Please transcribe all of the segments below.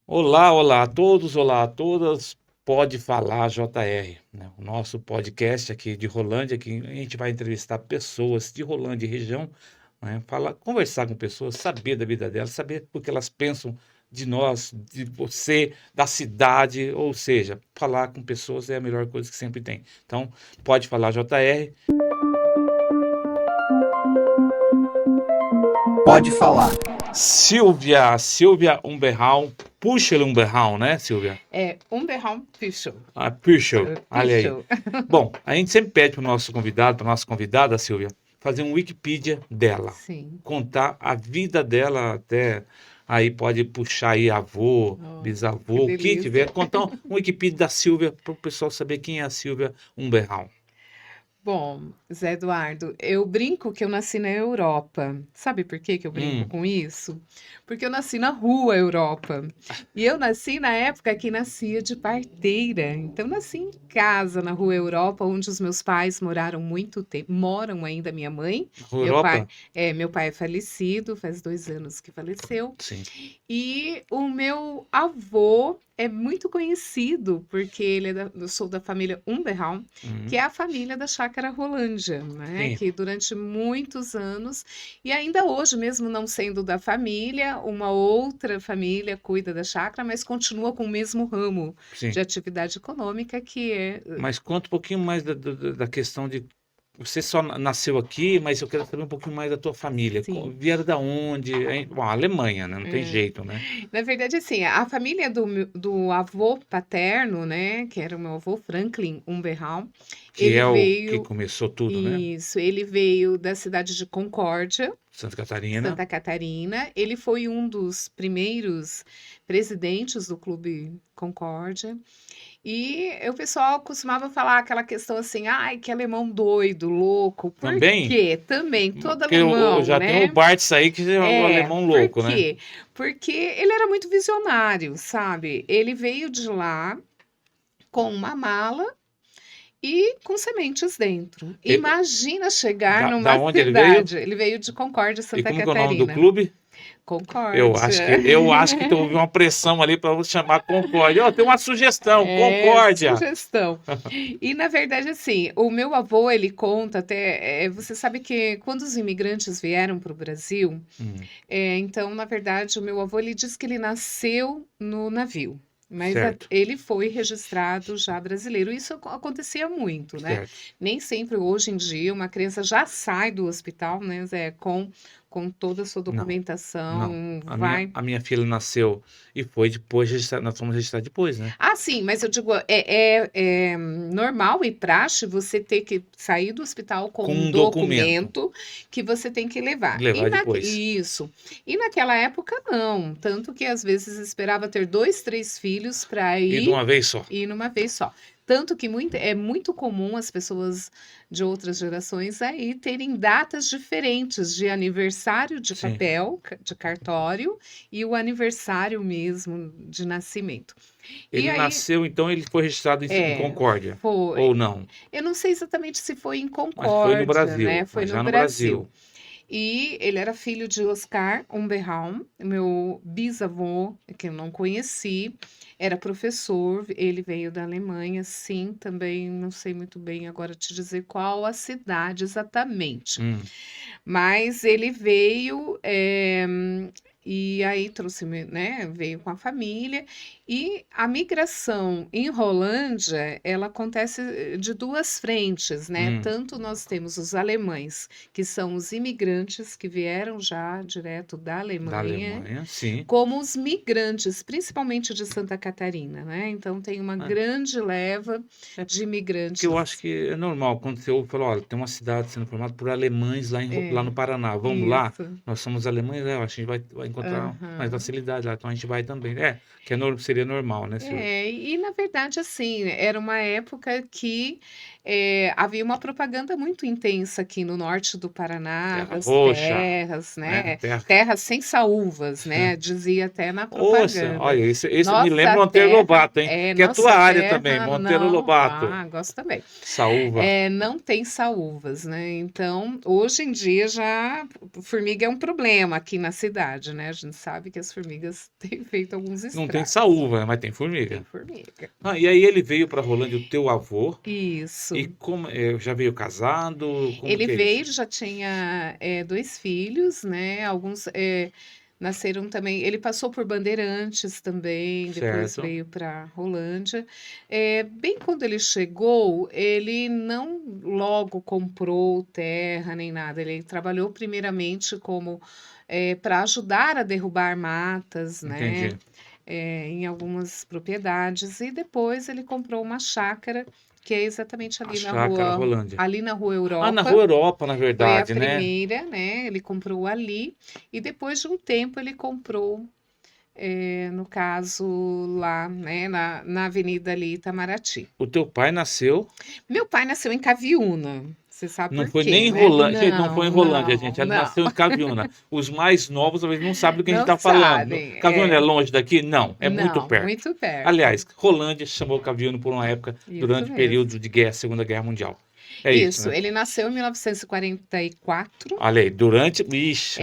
Olá, olá a todos, olá a todas. Pode falar JR, né? O nosso podcast aqui de Rolândia, que a gente vai entrevistar pessoas de Rolândia e região, né? Falar, conversar com pessoas, saber da vida delas, saber o que elas pensam de nós, de você, da cidade, ou seja, falar com pessoas é a melhor coisa que sempre tem. Então, pode falar JR. Pode falar. Silvia Umberraum, puxa Umberraum, né, Silvia? É Umberraum-Püschel. Ah, Purcell, olha aí. Püschel. Bom, a gente sempre pede para o nosso convidado, para a nossa convidada, Silvia, fazer um Wikipedia dela, Sim. contar a vida dela até aí pode puxar aí avô, Oh, que bisavô, o que delícia. tiver, contar um Wikipedia da Silvia para o pessoal saber quem é a Silvia Umberraum. Bom, Zé Eduardo, eu brinco que eu nasci na Europa. Sabe por que que eu brinco Hum, com isso? Porque eu nasci na rua Europa. E eu nasci na época que nascia de parteira. Então, nasci em casa, na rua Europa, onde os meus pais moraram muito tempo. Moram ainda minha mãe. Europa? Meu pai é falecido, faz 2 anos que faleceu. Sim. E o meu avô é muito conhecido, porque eu sou da família Umberraum, que Hum, é a família da Chácara Rolândia, né? sim, Que durante muitos anos, e ainda hoje, mesmo não sendo da família, uma outra família cuida da chácara, mas continua com o mesmo ramo sim. de atividade econômica, que é. Mas conta um pouquinho mais da questão de você só nasceu aqui, mas eu quero saber um pouquinho mais da tua família. Sim. Vieram da onde? Bom, Alemanha, né? Não tem É. jeito, né? Na verdade, assim, a família do avô paterno, né, que era o meu avô Franklin Umberraum, Que ele é o que veio, começou tudo, né? isso, ele veio da cidade de Concórdia, Santa Catarina. Santa Catarina. Ele foi um dos primeiros presidentes do Clube Concórdia. E o pessoal costumava falar aquela questão assim, ai, que alemão doido, louco. Por Também, quê? Também, todo porque alemão, já tem o né? Bartz aí, que é o É, alemão por louco, né? quê? Porque ele era muito visionário, sabe? Ele veio de lá com uma mala e com sementes dentro. E- Imagina chegar da numa onde ele veio? cidade. Ele veio de Concórdia, E Santa como que é o nome do Catarina. clube? Concórdia. Eu acho que houve uma pressão ali para chamar Concórdia. Ó, tem uma sugestão, É, Concórdia. sugestão. E na verdade, assim, o meu avô, ele conta até, você sabe que quando os imigrantes vieram para o Brasil, Hum, então, na verdade, o meu avô, ele diz que ele nasceu no navio, mas certo, ele foi registrado já brasileiro. Isso acontecia muito, né? certo. Nem sempre, hoje em dia, uma criança já sai do hospital, né, Zé, com toda a sua Não. Não. documentação, A minha, vai. a minha filha nasceu e foi depois registrada. Nós fomos registrar depois, né? Ah, sim, mas eu digo, é normal e praxe você ter que sair do hospital com Com um um documento. documento que você tem que levar. Levar depois. Isso. E naquela época, não. Tanto que às vezes esperava ter dois, três filhos para E de uma vez só. ir numa vez só. Tanto que é muito comum as pessoas de outras gerações aí terem datas diferentes de aniversário de Sim. papel, de cartório, e o aniversário mesmo de nascimento. E Ele aí, nasceu, então ele foi registrado em Concórdia. Ou foi. não? Eu não sei exatamente se foi em Mas foi no Concórdia, Brasil. né? Foi Mas no já no Brasil. Brasil. E ele era filho de Oscar Umberraum, meu bisavô, que eu não conheci, era professor, ele veio da Alemanha, sim, também não sei muito bem agora te dizer qual a cidade exatamente. Hum. Mas ele veio, e aí trouxe, né, veio com a família, e a migração em Rolândia, ela acontece de duas frentes, né? Hum. Tanto nós temos os alemães, que são os imigrantes que vieram já direto da Da Alemanha, Alemanha, sim. como os migrantes, principalmente de Santa Catarina, né? Então tem uma Ah, grande leva é de porque eu acho imigrantes. que é normal. Quando você ouve falar, olha, tem uma cidade sendo formada por alemães lá no É, Paraná. Vamos lá? isso. Nós somos alemães, eu acho que a gente vai encontrar mais Aham. facilidade lá. Então a gente vai também. É, que seria normal, né, Silvio? E na verdade, assim, era uma época que havia uma propaganda muito intensa aqui no norte do Paraná, Terra das Roxa, terras, né? né? Terra. Terras sem saúvas, né? Dizia até na Nossa, propaganda. olha, esse me lembra Nossa Monteiro terra, Lobato, hein? Que é a tua nossa área também, terra, Monteiro não. Lobato. Ah, gosto também. Saúva. Não tem saúvas, né? Então, hoje em dia já formiga é um problema aqui na cidade, né? né? A gente sabe que as formigas têm feito alguns Não tem estragos. saúva, mas tem Tem formiga. formiga. E aí ele veio para Rolândia, o teu avô, e Isso. como já veio casado? Como Ele que é veio, isso? já tinha 2 filhos, né? Alguns nasceram também. Ele passou por Bandeirantes também, depois Certo. veio para Rolândia. Bem quando ele chegou, ele não logo comprou terra nem nada. Ele trabalhou primeiramente como para ajudar a derrubar matas, né? Entendi. Em algumas propriedades, e depois ele comprou uma chácara que é exatamente A chácara Rolândia. ali na Rua Na Europa. Rua Europa, na Foi a verdade, né? primeira, né? Ele comprou ali e depois de um tempo ele comprou, no caso lá, né? Na Avenida ali Itamaraty. O teu pai nasceu, Meu pai nasceu em Caviúna. Você sabe não por foi quê, nem em né? Rolândia. Gente, não foi em Não, Rolândia, gente. não, Ele não. nasceu em Caviúna. Os mais novos talvez não sabem do que a gente Não está falando. sabem. Caviúna é longe daqui? Não, é muito Não, perto. muito perto. Aliás, Rolândia chamou Caviúna por uma época Isso durante o mesmo. período de guerra, Segunda Guerra Mundial. É isso, Isso, né? ele nasceu em 1944. Olha aí, durante. Ixi,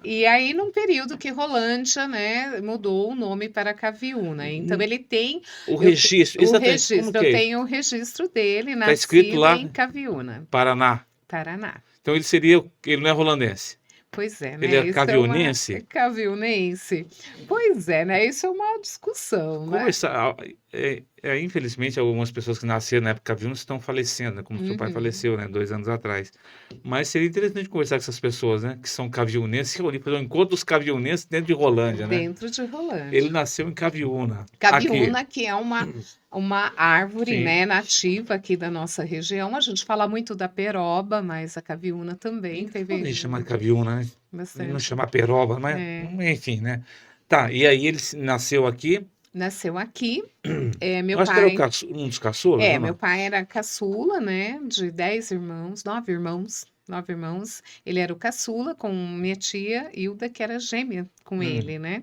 E aí num período que Rolândia, né, mudou o nome para Caviúna. Então ele tem o eu te registro, o exatamente, como registro, que eu é isso? tenho o registro dele, Tá escrito nascido lá, em Caviúna, Paraná. Paraná. Então ele não é rolandense, Pois é, ele né? é Isso é uma caviunense. caviunense. Pois é, né? Isso é uma discussão, né? Conversar, infelizmente, algumas pessoas que nasceram na época caviunas estão falecendo, né? Como seu pai Uhum. faleceu, né? 2 anos atrás. Mas seria interessante conversar com essas pessoas, né? Que são caviunenses, se reunir para um encontro dos caviunenses dentro de Rolândia, né? Dentro de Ele Rolândia. nasceu em Caviúna, aqui. Cabiúna, que é uma árvore, Sim. né, nativa aqui da nossa região. A gente fala muito da peroba, mas a cabiúna também Pode teve chamar de Caviúna, né? Não bastante. chamar Peroba, mas É, enfim, né? Tá, e aí ele nasceu aqui. nasceu aqui. Eu Meu acho que era pai, um dos caçulas, ou meu não? pai era caçula, né, de 10 irmãos, 9 irmãos, 9 irmãos. Ele era o caçula com minha tia Hilda, que era gêmea com Hum. ele, né?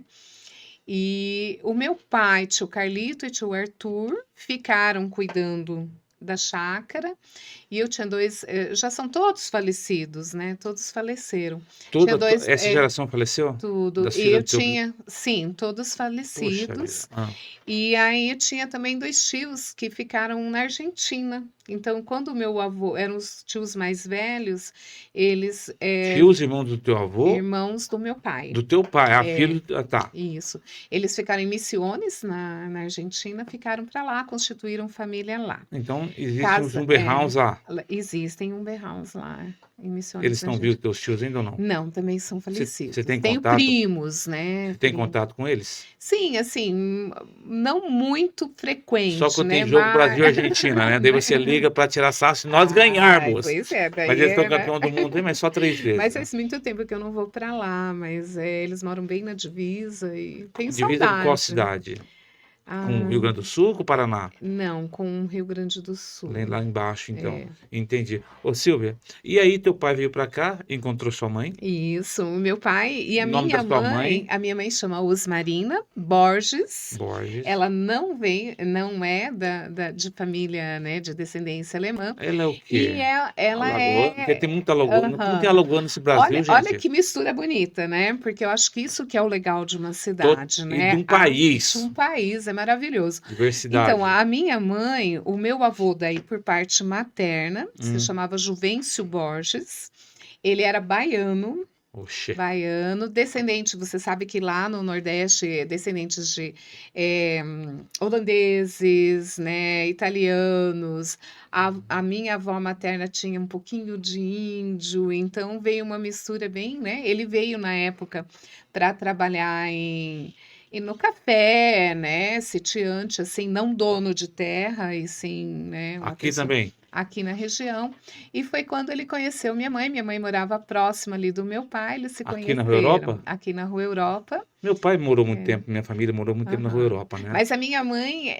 E o meu pai, tio Carlito e tio Arthur, ficaram cuidando da chácara. E eu tinha dois, já são todos falecidos, né? Todos faleceram. Tinha dois, Essa geração faleceu? tudo. Das E filhas eu do teu. tinha, sim, todos Poxa vida. falecidos. Ah. E aí eu tinha também 2 tios que ficaram na Argentina. Então, quando o meu avô, eram os tios mais velhos, eles, Tios irmãos do teu avô, irmãos do meu pai. do teu pai. Ah, É, filho. Ah, tá. isso. Eles ficaram em Misiones, na Argentina, ficaram para lá, constituíram família lá. Então, existe uns Casa, Umberhaus lá. existem Umberhaus lá, em Eles Misiones, na estão vivos, Argentina. teus tios ainda ou não? Não, também são Você falecidos. tem Tenho contato? primos, né? Você tem contato com eles? Sim, assim, não muito Só frequente, quando tem né? jogo Mas, Brasil e Argentina, né? Daí você liga para tirar sarro se nós ganharmos. pois é, Mas daí eles estão é, né? campeão do mundo, mas só 3 vezes, Mas né? faz muito tempo que eu não vou para lá, mas eles moram bem na divisa e tenho Divisa com qual saudade. cidade? Com o Rio Ah, Grande do Sul ou com o Paraná? não, com o Rio Grande do Sul. Lá embaixo, então. É. Entendi. Ô, Silvia, e aí teu pai veio para cá, encontrou sua mãe? Isso, o meu pai e O nome da sua mãe? a minha mãe chama Osmarina Borges. Borges. Ela não é de família, né, de descendência alemã. Ela é o E quê? ela Alagoana? Porque é. tem muita alagoana. Como tem Aham. alagoano nesse Brasil, Olha gente? que mistura bonita, né? Porque eu acho que isso que é o legal de uma cidade, E de né? um De país. um país, é maravilhoso. Então, Diversidade. a minha mãe, o meu avô daí por parte materna, se Hum. chamava Juvencio Borges. Ele era baiano, Oxê. descendente, você sabe que lá no Nordeste, descendentes de holandeses, né, italianos. A minha avó materna tinha um pouquinho de índio, então veio uma mistura bem, né? Ele veio na época para trabalhar e no café, né? Sitiante, assim, não dono de terra, e sim, né? Uma Aqui pessoa também. aqui na região. E foi quando ele conheceu minha mãe. Minha mãe morava próxima ali do meu pai, eles se Aqui na Rua conheceram Europa? aqui na Rua Europa. Meu pai morou muito É, tempo, minha família morou muito tempo na Rua aham. Europa, né? Mas a minha mãe,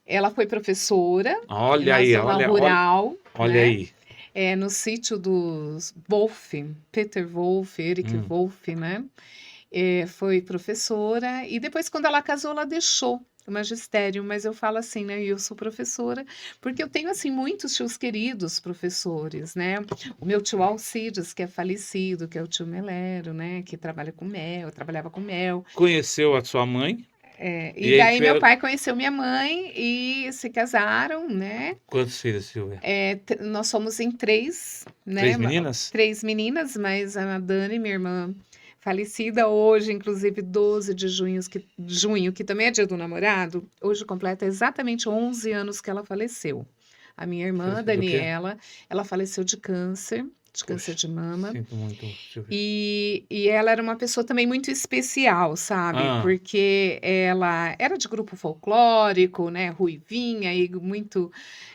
ela foi professora Olha na aí, zona rural, olha né? aí. No sítio dos Wolff, Peter Wolff, Eric Hum. Wolff, né? Foi professora, e depois, quando ela casou, ela deixou o magistério, mas eu falo assim, né? Eu sou professora, porque eu tenho, assim, muitos tios queridos professores, né? O meu tio Alcides, que é falecido, que é o tio Melero, né? Que trabalha com mel, trabalhava com mel. Conheceu a sua mãe E e aí daí meu tiveram pai conheceu minha mãe e se casaram, né? quantos filhos, Silvia? Nós somos em três, né? Três meninas? Três meninas, mas a Dani, minha irmã, falecida hoje, inclusive 12 de junho, que também é dia do namorado, hoje completa exatamente 11 anos que ela faleceu. A minha irmã, Faleceu do quê? Daniela, ela faleceu de câncer Poxa, de mama. sinto muito, Silvia. E ela era uma pessoa também muito especial, sabe? Ah, Porque ela era de grupo folclórico, né? Ruivinha e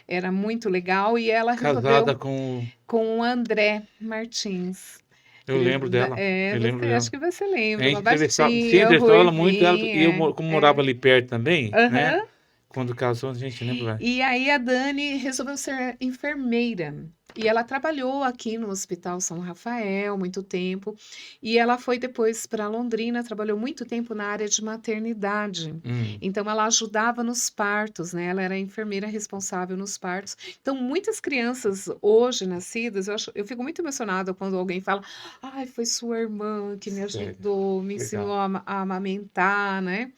era muito legal. E ela casada resolveu com. com o André Martins. Eu lembro dela. Eu lembro Você, acho dela. que você A lembra, uma gente entrevistava, sim, baixinha, entrevistava ela muito, e eu, ruivinha. como morava ali perto também, né? Aham. Quando casou, a gente lembra, né? E aí a Dani resolveu ser enfermeira. E ela trabalhou aqui no Hospital São Rafael muito tempo. E ela foi depois para Londrina, trabalhou muito tempo na área de maternidade. Hum, Então ela ajudava nos partos, né? Ela era a enfermeira responsável nos partos. Então muitas crianças hoje nascidas, eu fico muito emocionada quando alguém fala: "Ai, foi sua irmã que me sério, ajudou, me ensinou legal. a amamentar", né?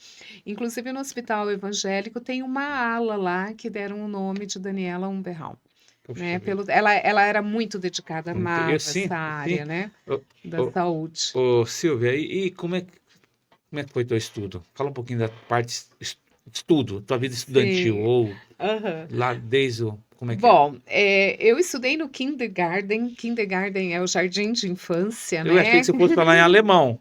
Inclusive, no hospital evangélico tem uma ala lá que deram o nome de Daniela Umberraum, Puxa né? vida. Ela era muito dedicada, Eu amava sim, essa sim. área, né? Ô, Da ô, saúde. ô, Silvia, e como é que foi teu estudo? Fala um pouquinho da parte estudo, tua vida estudantil, Sim. ou Aham. lá desde o. Como é que é? Bom, eu estudei no kindergarten. Kindergarten é o jardim de infância, Eu achei que né? você fosse falar em alemão,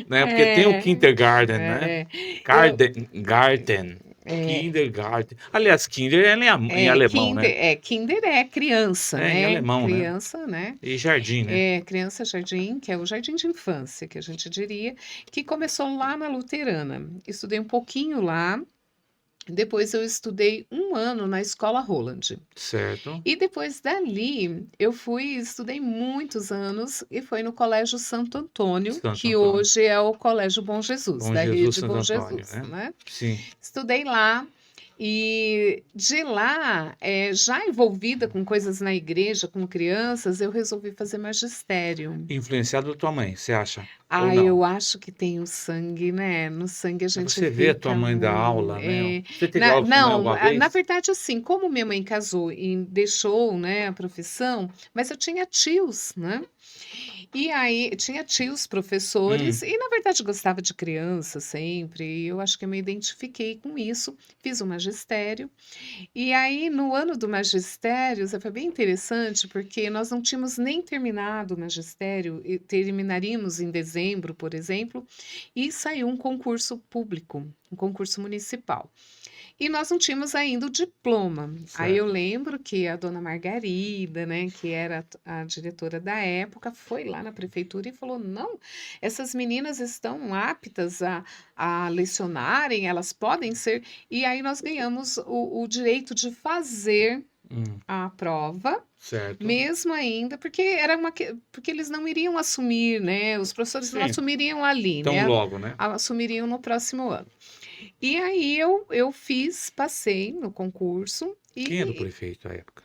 né? Porque tem o É, kindergarten, né? é, eu, Garten, kindergarten. Aliás, kinder é em alemão, né? kinder é criança, É em né? alemão, né? Criança, né? E jardim, né? Criança jardim, que é o jardim de infância, que a gente diria, que começou lá na Luterana. Estudei um pouquinho lá, depois eu estudei um ano na escola Roland. Certo. E depois dali, eu estudei muitos anos e foi no Colégio Santo Antônio, Santo que Antônio. hoje é o Colégio Bom Jesus, Bom da Jesus, rede Santo Bom Antônio, Jesus, né? né? Sim. Estudei lá e de lá, já envolvida com coisas na igreja, com crianças, eu resolvi fazer magistério. Influenciado da tua mãe, você acha? Ou Ah, não? eu acho que tem o sangue, né? No sangue a É gente você vê a tua fica. mãe dar aula, né? Você teve aula com ela Não, alguma na vez? verdade, assim, como minha mãe casou e deixou, né, a profissão, mas eu tinha tios, né? E aí tinha tios professores Hum, e na verdade gostava de criança sempre, e eu acho que eu me identifiquei com isso, fiz o magistério. E aí no ano do magistério, foi bem interessante, porque nós não tínhamos nem terminado o magistério, e terminaríamos em dezembro, por exemplo, e saiu um concurso público, um concurso municipal. E nós não tínhamos ainda o diploma. Aí eu certo. lembro que a dona Margarida, né, que era a diretora da época, foi lá na prefeitura e falou: não, essas meninas estão aptas a lecionarem, elas podem ser. E aí nós ganhamos o direito de fazer Hum, a prova, certo. mesmo ainda, porque porque eles não iriam assumir, né? Os professores não Sim, assumiriam ali, tão né? logo, né? Assumiriam no próximo ano. E aí eu passei no concurso Quem era o e prefeito à época?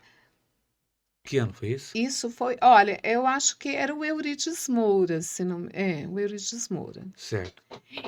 Que ano foi isso? isso foi, olha, eu acho que era o Eurides Moura, se não, o Eurides Moura. Certo.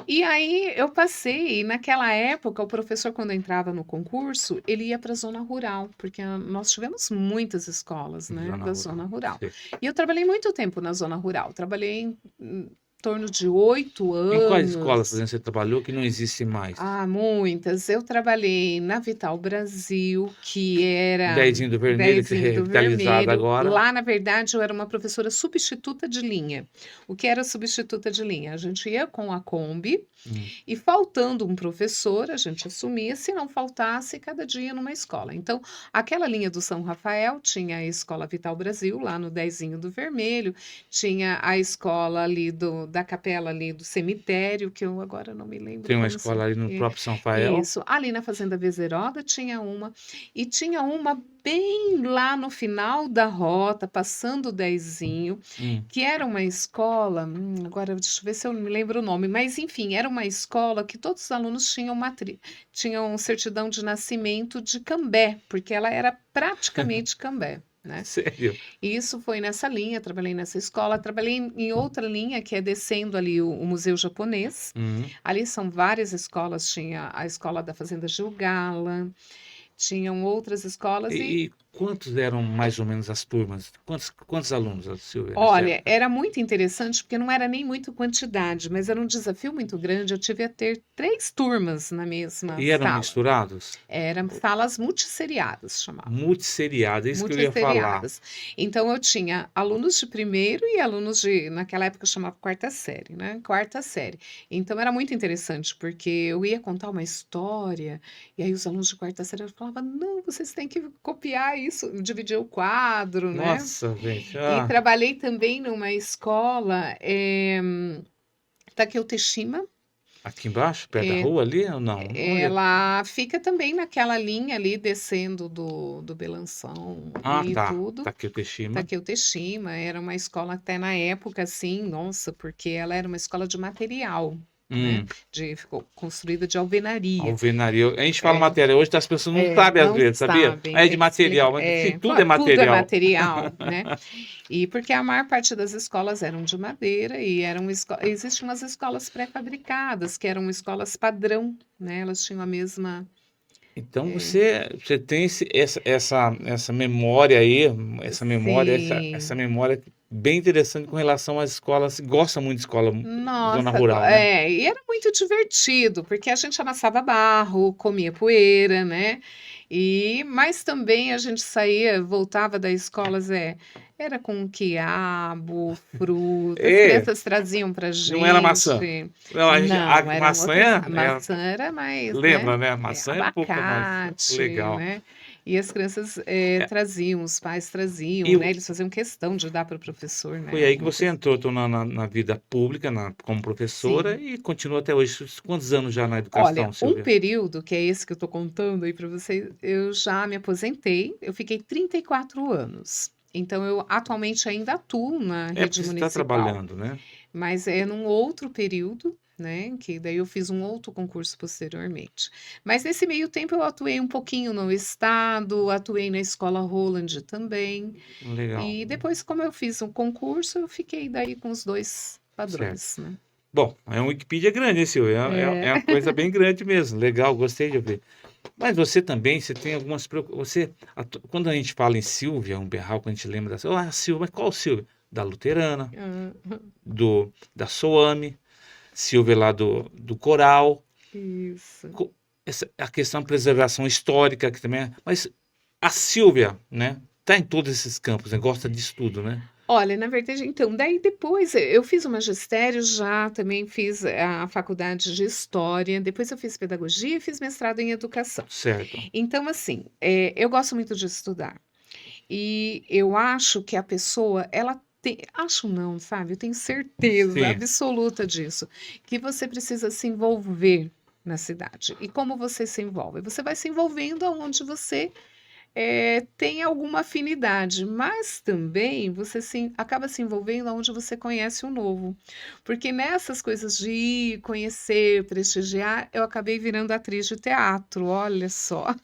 E aí eu passei, e naquela época o professor quando entrava no concurso, ele ia para a zona rural, porque nós tivemos muitas escolas, né, Zona da Rural. zona rural. Sei. E eu trabalhei muito tempo na zona rural, trabalhei em torno de 8 Em quais escolas, por anos. exemplo, você trabalhou que não existe mais? Ah, muitas. Eu trabalhei na Vital Brasil, que O era Dezinho do Vermelho, que é Dezinho do revitalizado Vermelho. agora. Lá, na verdade, eu era uma professora substituta de linha. O que era substituta de linha? A gente ia com a Kombi Hum, e, faltando um professor, a gente assumia. Se não faltasse, cada dia numa escola. Então, aquela linha do São Rafael tinha a Escola Vital Brasil, lá no Dezinho do Vermelho, tinha a escola ali da capela ali do cemitério, que eu agora não me lembro Tem uma como se... escola ali no é, próprio São Rafael. isso, ali na Fazenda Bezeroda tinha uma, e tinha uma bem lá no final da rota, passando o Dezinho, Hum, que era uma escola, agora deixa eu ver se eu me lembro o nome, mas enfim, era uma escola que todos os alunos tinham certidão de nascimento de Cambé, porque ela era praticamente Cambé, né? sério? E isso foi nessa linha, trabalhei nessa escola, trabalhei em outra linha, que é descendo ali o Museu Japonês. Hum. Ali são várias escolas, tinha a escola da Fazenda Gilgala, tinham outras escolas e E quantos eram mais ou menos as turmas? Quantos alunos, Silvia, nessa olha, época? era muito interessante porque não era nem muito quantidade, mas era um desafio muito grande. Eu tive a ter 3 turmas na mesma E eram sala. misturados? Eram salas multisseriadas, chamava. Multisseriado, é isso que eu ia falar. Multisseriadas. Então eu tinha alunos de primeiro e alunos de, naquela época eu chamava quarta série, né? Quarta série. Então era muito interessante, porque eu ia contar uma história, e aí os alunos de quarta série falavam, não, vocês têm que copiar isso, dividir o quadro, né? Nossa, gente. E Ah, trabalhei também numa escola, Takeuchi Shima. aqui embaixo, perto da eh, rua ali ou não? Onde? Ela fica também naquela linha ali, descendo do Belanção Ah, e tá. tudo. Tá aqui o Teshima. Takeuchi Shima era uma escola até na época, assim, nossa, porque ela era uma escola de material, né? Hum, Ficou construída de alvenaria. alvenaria. A gente fala É, matéria hoje, as pessoas não sabem às não vezes, sabia? sabem, Ah, é de tem que explicar. material, mas sim, tudo é Claro, tudo é material. material, né? E porque a maior parte das escolas eram de madeira e existiam umas escolas pré-fabricadas, que eram escolas padrão, né? Elas tinham a mesma. Então é, você tem essa memória aí, essa sim. memória bem interessante com relação às escolas. Gosta muito de escola zona Nossa, rural, né? e era muito divertido, porque a gente amassava barro, comia poeira, né? Mas também a gente saía, voltava da escola, era com quiabo, fruta, as E crianças traziam pra não era maçã. gente. Não, a Não, eram maçã outras. A é, maçã era mais, né? lembra, né? A maçã é um pouco mais Abacate, legal. né? E as crianças É, traziam, os pais traziam, e né? Eles faziam questão de dar para o professor, né? foi aí que Alguma você coisa. entrou então, na vida pública, como professora, Sim. e continua até hoje. Quantos anos já na Olha, educação, um Silvia? período, que é esse que eu estou contando aí para vocês, eu já me aposentei, eu fiquei 34 anos. Então, eu atualmente ainda atuo na É rede porque você está municipal, trabalhando, né? mas é num outro período, né? Que daí eu fiz um outro concurso posteriormente. Mas nesse meio tempo eu atuei um pouquinho no estado, atuei na escola Roland também. Legal, E depois, como eu fiz um concurso, eu fiquei daí com os dois certo. padrões, né? Bom, é um Wikipedia grande, hein, Silvia? É É. uma coisa bem grande mesmo. Legal, gostei de ouvir. Mas você também, você tem algumas preocupações. Quando a gente fala em Silvia, um berral, quando a gente lembra da Silvia, Silvia, mas qual Silvia? Da Luterana, Ah, da Soame, Silvia lá do Coral. isso. A questão da preservação histórica, que também é. Mas a Silvia, né? Tá em todos esses campos, né? Gosta disso tudo, né? Olha, na verdade, então, daí depois eu fiz o magistério já, também fiz a faculdade de História, depois eu fiz pedagogia e fiz mestrado em educação. Certo. Então, assim, eu gosto muito de estudar. E eu acho que a pessoa, ela tem, acho não, sabe? Eu tenho certeza Sim, absoluta disso, que você precisa se envolver na cidade. E como você se envolve? Você vai se envolvendo aonde você tem alguma afinidade, mas também você acaba se envolvendo onde você conhece o novo. Porque nessas coisas de ir, conhecer, prestigiar, eu acabei virando atriz de teatro, olha só.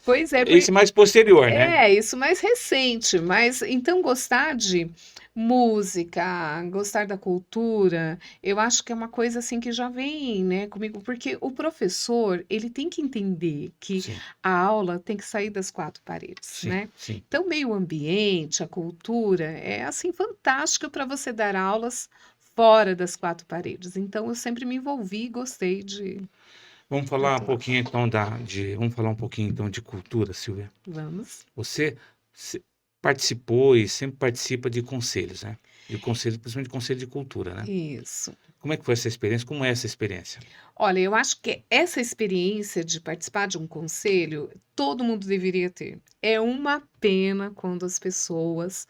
Pois é, isso é mais posterior, né? isso mais recente, mas então gostar de música, gostar da cultura, eu acho que é uma coisa assim que já vem, né, comigo, porque o professor, ele tem que entender que Sim, a aula tem que sair das 4 paredes, sim, né? sim. Então, meio ambiente, a cultura é assim fantástico para você dar aulas fora das 4 paredes. Então, eu sempre me envolvi e gostei Vamos de falar um atuar. pouquinho então vamos falar um pouquinho então de cultura, Silvia. Vamos. Você participou e sempre participa de conselhos, né? De conselho, principalmente de conselho de cultura, né? Isso. Como é que foi essa experiência? Como é essa experiência? Olha, eu acho que essa experiência de participar de um conselho, todo mundo deveria ter. É uma pena quando as pessoas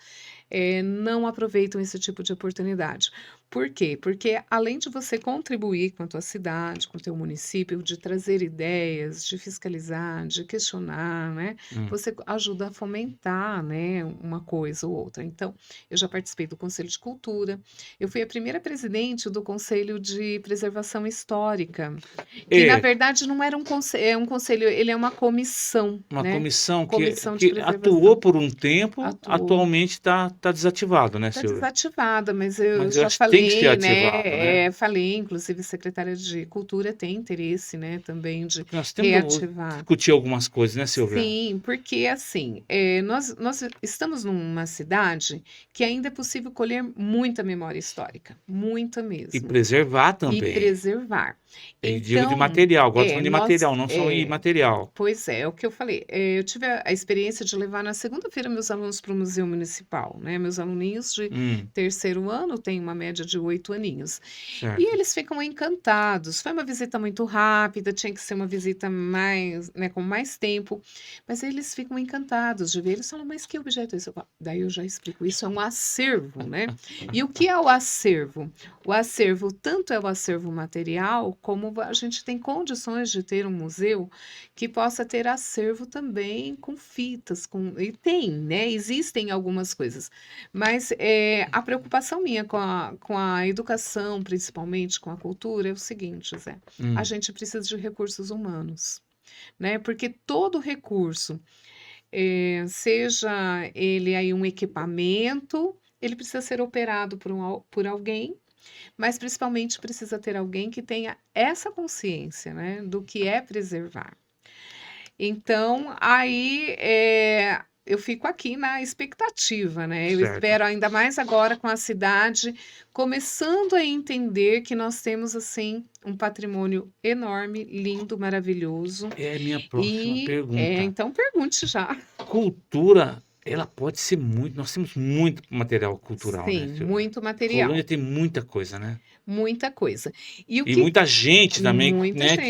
não aproveitam esse tipo de oportunidade. Por quê? Porque além de você contribuir com a tua cidade, com o teu município, de trazer ideias, de fiscalizar, de questionar, né, Hum. você ajuda a fomentar, né, uma coisa ou outra. Então, eu já participei do Conselho de Cultura, eu fui a primeira presidente do Conselho de Preservação Histórica, que na É, verdade não era um conselho, ele é uma comissão, uma né, comissão comissão de que atuou preservação. por um tempo, Atuou. atualmente está desativado, né, Tá Silvia? desativada, mas eu Mas eu já acho que tem que ser falei, ativado, né? né, falei, inclusive a secretária de Cultura tem interesse, né, também de Porque nós temos que reativar. discutir algumas coisas, né, Silvia? Sim, porque assim, nós estamos numa cidade que ainda é possível colher muita memória histórica, muita E mesmo, preservar e também. preservar. Eu digo de Então, material, agora tô é, falando de nós, material, não só é, imaterial. pois é o que eu falei. Eu tive a experiência de levar na segunda-feira meus alunos para o Museu Municipal, né? Meus aluninhos de Hum, terceiro ano, têm uma média de 8 aninhos. E certo. eles ficam encantados. Foi uma visita muito rápida, tinha que ser uma visita mais, né, com mais tempo, mas eles ficam encantados de ver. Eles falam, mas que objeto é esse? Daí eu já explico, isso é um acervo, né? E o que é o acervo? O acervo, tanto é o acervo material, como a gente tem condições de ter um museu que possa ter acervo também com fitas, e tem, né? Existem algumas coisas. Mas a preocupação minha com a educação, principalmente com a cultura, é o seguinte, Zé, a Hum, gente precisa de recursos humanos, né? Porque todo recurso, seja ele aí um equipamento, ele precisa ser operado por alguém, mas principalmente precisa ter alguém que tenha essa consciência, né, do que é preservar. Então, aí, eu fico aqui na expectativa, né? Eu certo. espero ainda mais agora com a cidade começando a entender que nós temos, assim, um patrimônio enorme, lindo, maravilhoso. É a minha próxima E, pergunta. então pergunte já. Cultura, ela pode ser muito, nós temos muito material cultural, né, Sim, Silvia? muito Rolândia material, tem muita coisa, né? muita coisa. E o E que muita gente também, muita né, gente,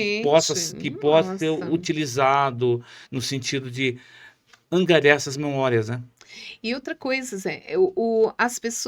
que possa ser nossa. utilizado no sentido de angariar essas memórias, né? E outra coisa, Zé,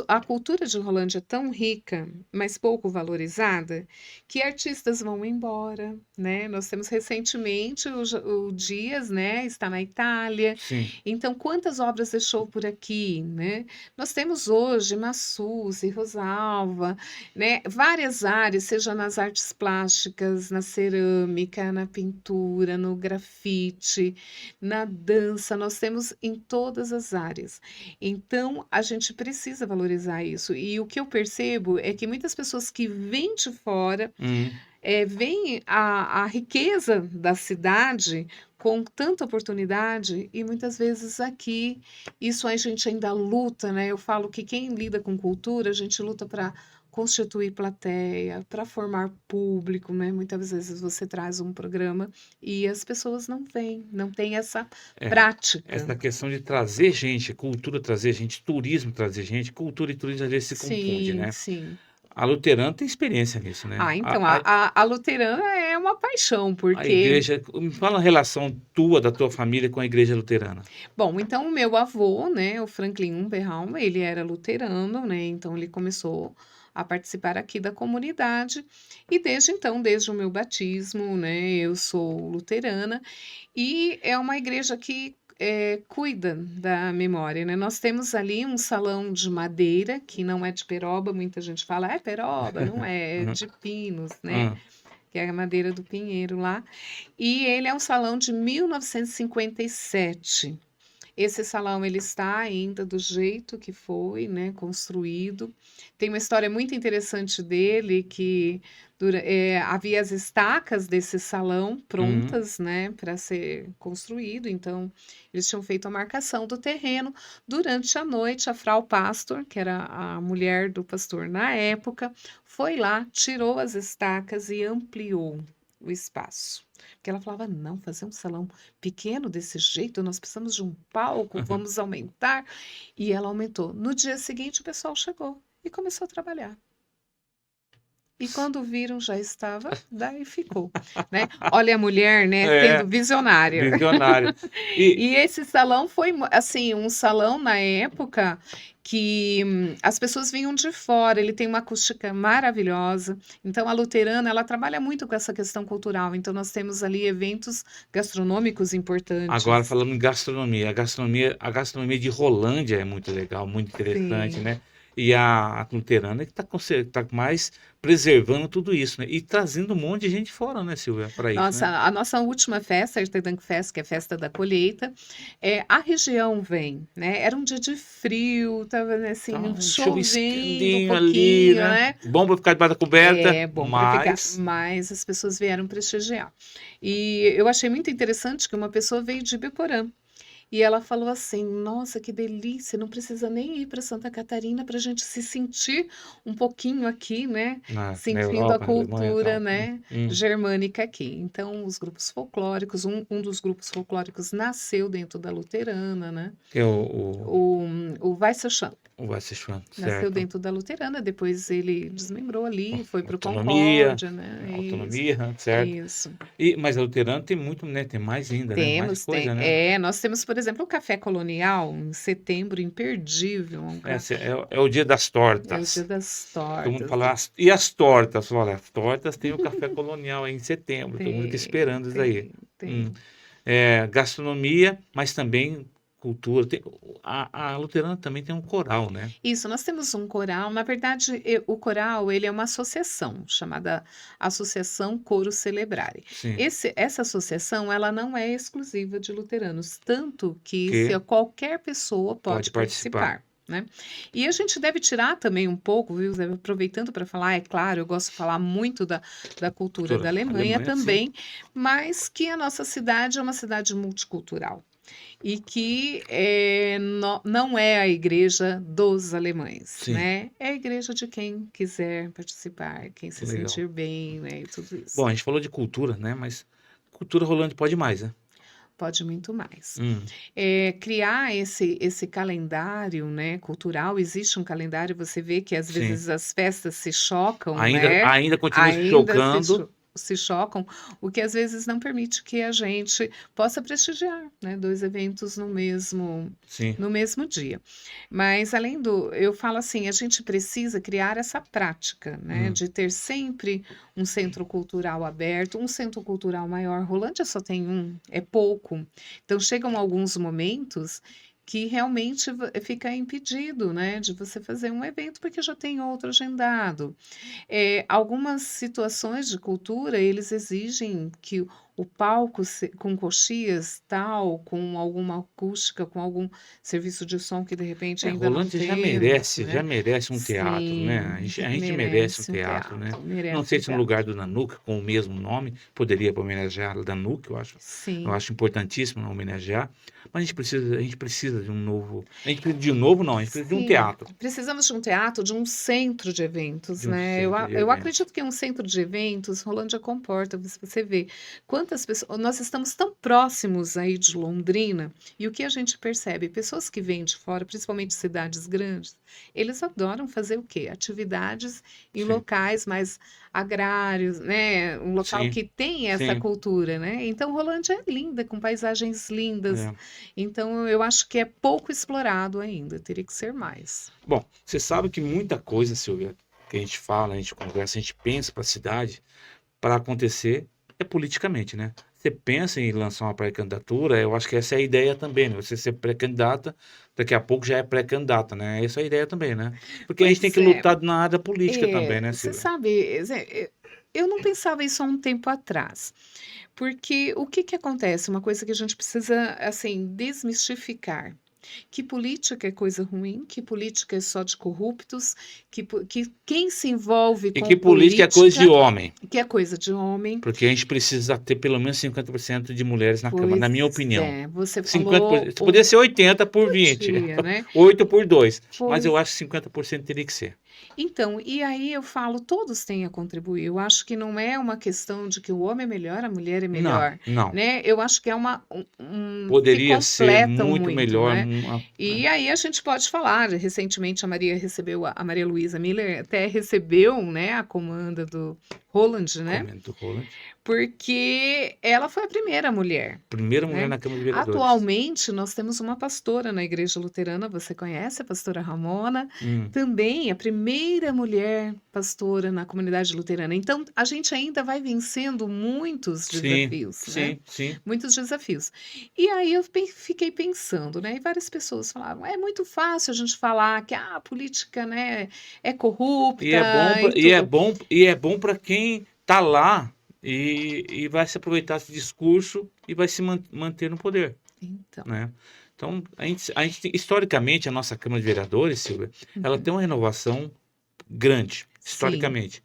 a cultura de Rolândia é tão rica, mas pouco valorizada, que artistas vão embora, né? Nós temos recentemente o Dias, né? Está na Itália. Sim. Então, quantas obras deixou por aqui, né? Nós temos hoje Massuzi, Rosalva, né? Várias áreas, seja nas artes plásticas, na cerâmica, na pintura, no grafite, na dança, nós temos em todas as áreas. Então, a gente precisa valorizar isso. E o que eu percebo é que muitas pessoas que vêm de fora, Hum. veem a riqueza da cidade com tanta oportunidade e muitas vezes aqui isso a gente ainda luta, né? Eu falo que quem lida com cultura, a gente luta para constituir plateia, para formar público, né? Muitas vezes você traz um programa e as pessoas não vêm, não têm essa É. prática. Essa questão de trazer gente, cultura trazer gente, turismo trazer gente, cultura e turismo às vezes se confunde, Sim, né? sim. A luterana tem experiência nisso, né? Ah, então, a luterana é uma paixão, A porque igreja, me fala a relação tua, da tua família com a igreja luterana. bom, então o meu avô, né, o Franklin Umberraum, ele era luterano, né, então ele começou a participar aqui da comunidade e desde então, desde o meu batismo, né, eu sou luterana e é uma igreja que cuida da memória, né? Nós temos ali um salão de madeira que não é de peroba, muita gente fala, é peroba, não é, é Uhum. de pinos, né? Hã. Que é a madeira do pinheiro lá. E ele é um salão de 1957. Esse salão ele está ainda do jeito que foi, né, construído. Tem uma história muito interessante dele que havia as estacas desse salão Uhum. prontas, né, para ser construído. Então eles tinham feito a marcação do terreno. Durante a noite, a Frau Pastor, que era a mulher do pastor na época, foi lá, tirou as estacas e ampliou o espaço. Porque ela falava, não, fazer um salão pequeno desse jeito, nós precisamos de um palco, vamos aumentar. E ela aumentou. No dia seguinte, o pessoal chegou e começou a trabalhar. e quando viram já estava, daí ficou, né? Olha a mulher, né, É, sendo visionária. visionário. E E esse salão foi, assim, um salão na época que as pessoas vinham de fora. Ele tem uma acústica maravilhosa. Então, a Luterana, ela trabalha muito com essa questão cultural. Então, nós temos ali eventos gastronômicos agora importantes. falando em gastronomia, a gastronomia de Rolândia é muito legal, muito interessante, Sim. né? E a luterana que está mais preservando tudo isso, né? E trazendo um monte de gente fora, né, Silvia, para isso, Nossa, né? a nossa última festa, a Ertedank Fest, que é a festa da colheita, a região vem, né? Era um dia de frio, tava né, Tá assim, um chovendo um chuviscadinho ali, pouquinho, né? né? Bom para ficar debaixo da coberta, É bom para ficar, mas mas as pessoas vieram prestigiar. E eu achei muito interessante que uma pessoa veio de Ibiporã. E ela falou assim: Nossa, que delícia! Não precisa nem ir para Santa Catarina para a gente se sentir um pouquinho aqui, né? na Sentindo a Europa, na Alemanha e cultura, tal. né? Germânica aqui. Então, os grupos folclóricos, um dos grupos folclóricos nasceu dentro da Luterana, né? Que é o, O, o Weissenschank o Weissschwan, nasceu certo? dentro da Luterana, depois ele desmembrou ali, foi para o Autonomia, Concórdia, né? Isso. autonomia, certo? Isso. Mas a luterana tem muito, né? Tem mais ainda, né? Mais coisa, né? Nós temos, por exemplo, o Café Colonial, em setembro, imperdível. É o dia das É o Dia tortas. das Todo mundo Tortas. fala, e as tortas? Olha, as tortas tem o café colonial aí em setembro. Todo mundo fica Tem, esperando isso aí. tem, Hum. tem. Gastronomia, mas também cultura. A luterana também tem um coral, né? Isso, nós temos um coral. Na verdade, o coral, ele é uma associação chamada Associação Coro Celebrare. Sim. Essa associação, ela não é exclusiva de luteranos, tanto que Que qualquer pessoa pode pode participar. participar, né? E a gente deve tirar também um pouco, viu, Zé? Aproveitando para falar, é claro, eu gosto de falar muito da cultura da Cultura. Alemanha Alemanha, sim. também, mas que a nossa cidade é uma cidade multicultural. E que não é a igreja dos alemães, Sim. né? É a igreja de quem quiser participar, quem se Legal. sentir bem, né? E tudo isso. Bom, a gente falou de cultura, né? Mas cultura rolante pode mais, né? Pode muito mais. Hum. Criar esse calendário, né, cultural, existe um calendário, você vê que às Sim. vezes as festas se chocam, Ainda, né? ainda continua se Ainda chocando. se chocam, o que às vezes não permite que a gente possa prestigiar, né, dois eventos Sim. no mesmo dia. Mas além eu falo assim, a gente precisa criar essa prática, né, de ter sempre um centro cultural aberto, um centro cultural maior. Rolândia só tem um, é pouco. Então chegam alguns momentos que realmente fica impedido, né, de você fazer um evento porque já tem outro agendado. Algumas situações de cultura, eles exigem que o palco com coxias, tal, com alguma acústica, com algum serviço de som que de repente ainda não Rolante temos, já né? merece um teatro, né? A Sim, gente, a gente merece um merece um teatro, né? teatro, Não merece sei um se no lugar teatro. do Nanuc, com o mesmo nome, poderia homenagear a Nanuc, eu acho. Eu Sim. acho importantíssimo homenagear. Mas a gente precisa de um novo. A gente precisa de um novo, não, a gente precisa de um Sim, teatro. precisamos de um teatro, de um centro de eventos, De um né? centro de Eu eventos. acredito que um centro de eventos, Rolândia comporta, você vê quantas pessoas. Nós estamos tão próximos aí de Londrina, e o que a gente percebe? Pessoas que vêm de fora, principalmente cidades grandes, eles adoram fazer o quê? Atividades em Sim. locais mais agrários, né? Um local Sim, que tem essa sim. cultura, né? Então, Rolândia é linda, com paisagens lindas. É. Então, eu acho que é pouco explorado ainda, teria que ser mais. Bom, você sabe que muita coisa, Silvia, que a gente fala, a gente conversa, a gente pensa para a cidade, para acontecer, é politicamente, né? Você pensa em lançar uma pré-candidatura, eu acho que essa é a ideia também, né? Você ser pré-candidata, daqui a pouco já é pré-candidata, né? Essa é a ideia também, né? Porque a gente tem Pois que é, lutar na área política também, né, você Silvia? sabe, Zé, eu não pensava isso há um tempo atrás, porque o que que acontece? Uma coisa que a gente precisa, assim, desmistificar. Que política é coisa ruim, que política é só de corruptos, que quem se envolve E com que política é coisa de política, homem, que é coisa de homem. porque a gente precisa ter pelo menos 50% de mulheres na Câmara, na minha Pois opinião. é, você 50%, falou poderia ser 80 por 20, podia, né? 8 por 2, mas Pois eu acho que 50% teria que ser. Então, e aí eu falo, todos têm a contribuir. Eu acho que não é uma questão de que o homem é melhor, a mulher é Não, melhor, não. né? Eu acho que é se Poderia ser completam muito muito, melhor. né? E aí a gente pode falar, recentemente a Maria recebeu, a Maria Luísa Miller até recebeu, né, a comanda do Roland, né? Comento Roland. Porque ela foi a primeira mulher, Primeira mulher né? na Câmara de Vereadores. Atualmente, nós temos uma pastora na Igreja Luterana, você conhece a pastora Ramona, Hum, também a primeira mulher pastora na comunidade luterana. Então, a gente ainda vai vencendo muitos sim, desafios, né? sim, sim. Muitos desafios. E aí eu fiquei pensando, né? E várias pessoas falavam, é muito fácil a gente falar que a política, né, é E é bom corrupta pra, e tudo. e é bom para quem tá lá e vai se aproveitar desse discurso e vai se manter no poder, Então, né? Então, historicamente, a nossa Câmara de Vereadores, Silvia, ela uhum, tem uma renovação grande, sim, historicamente,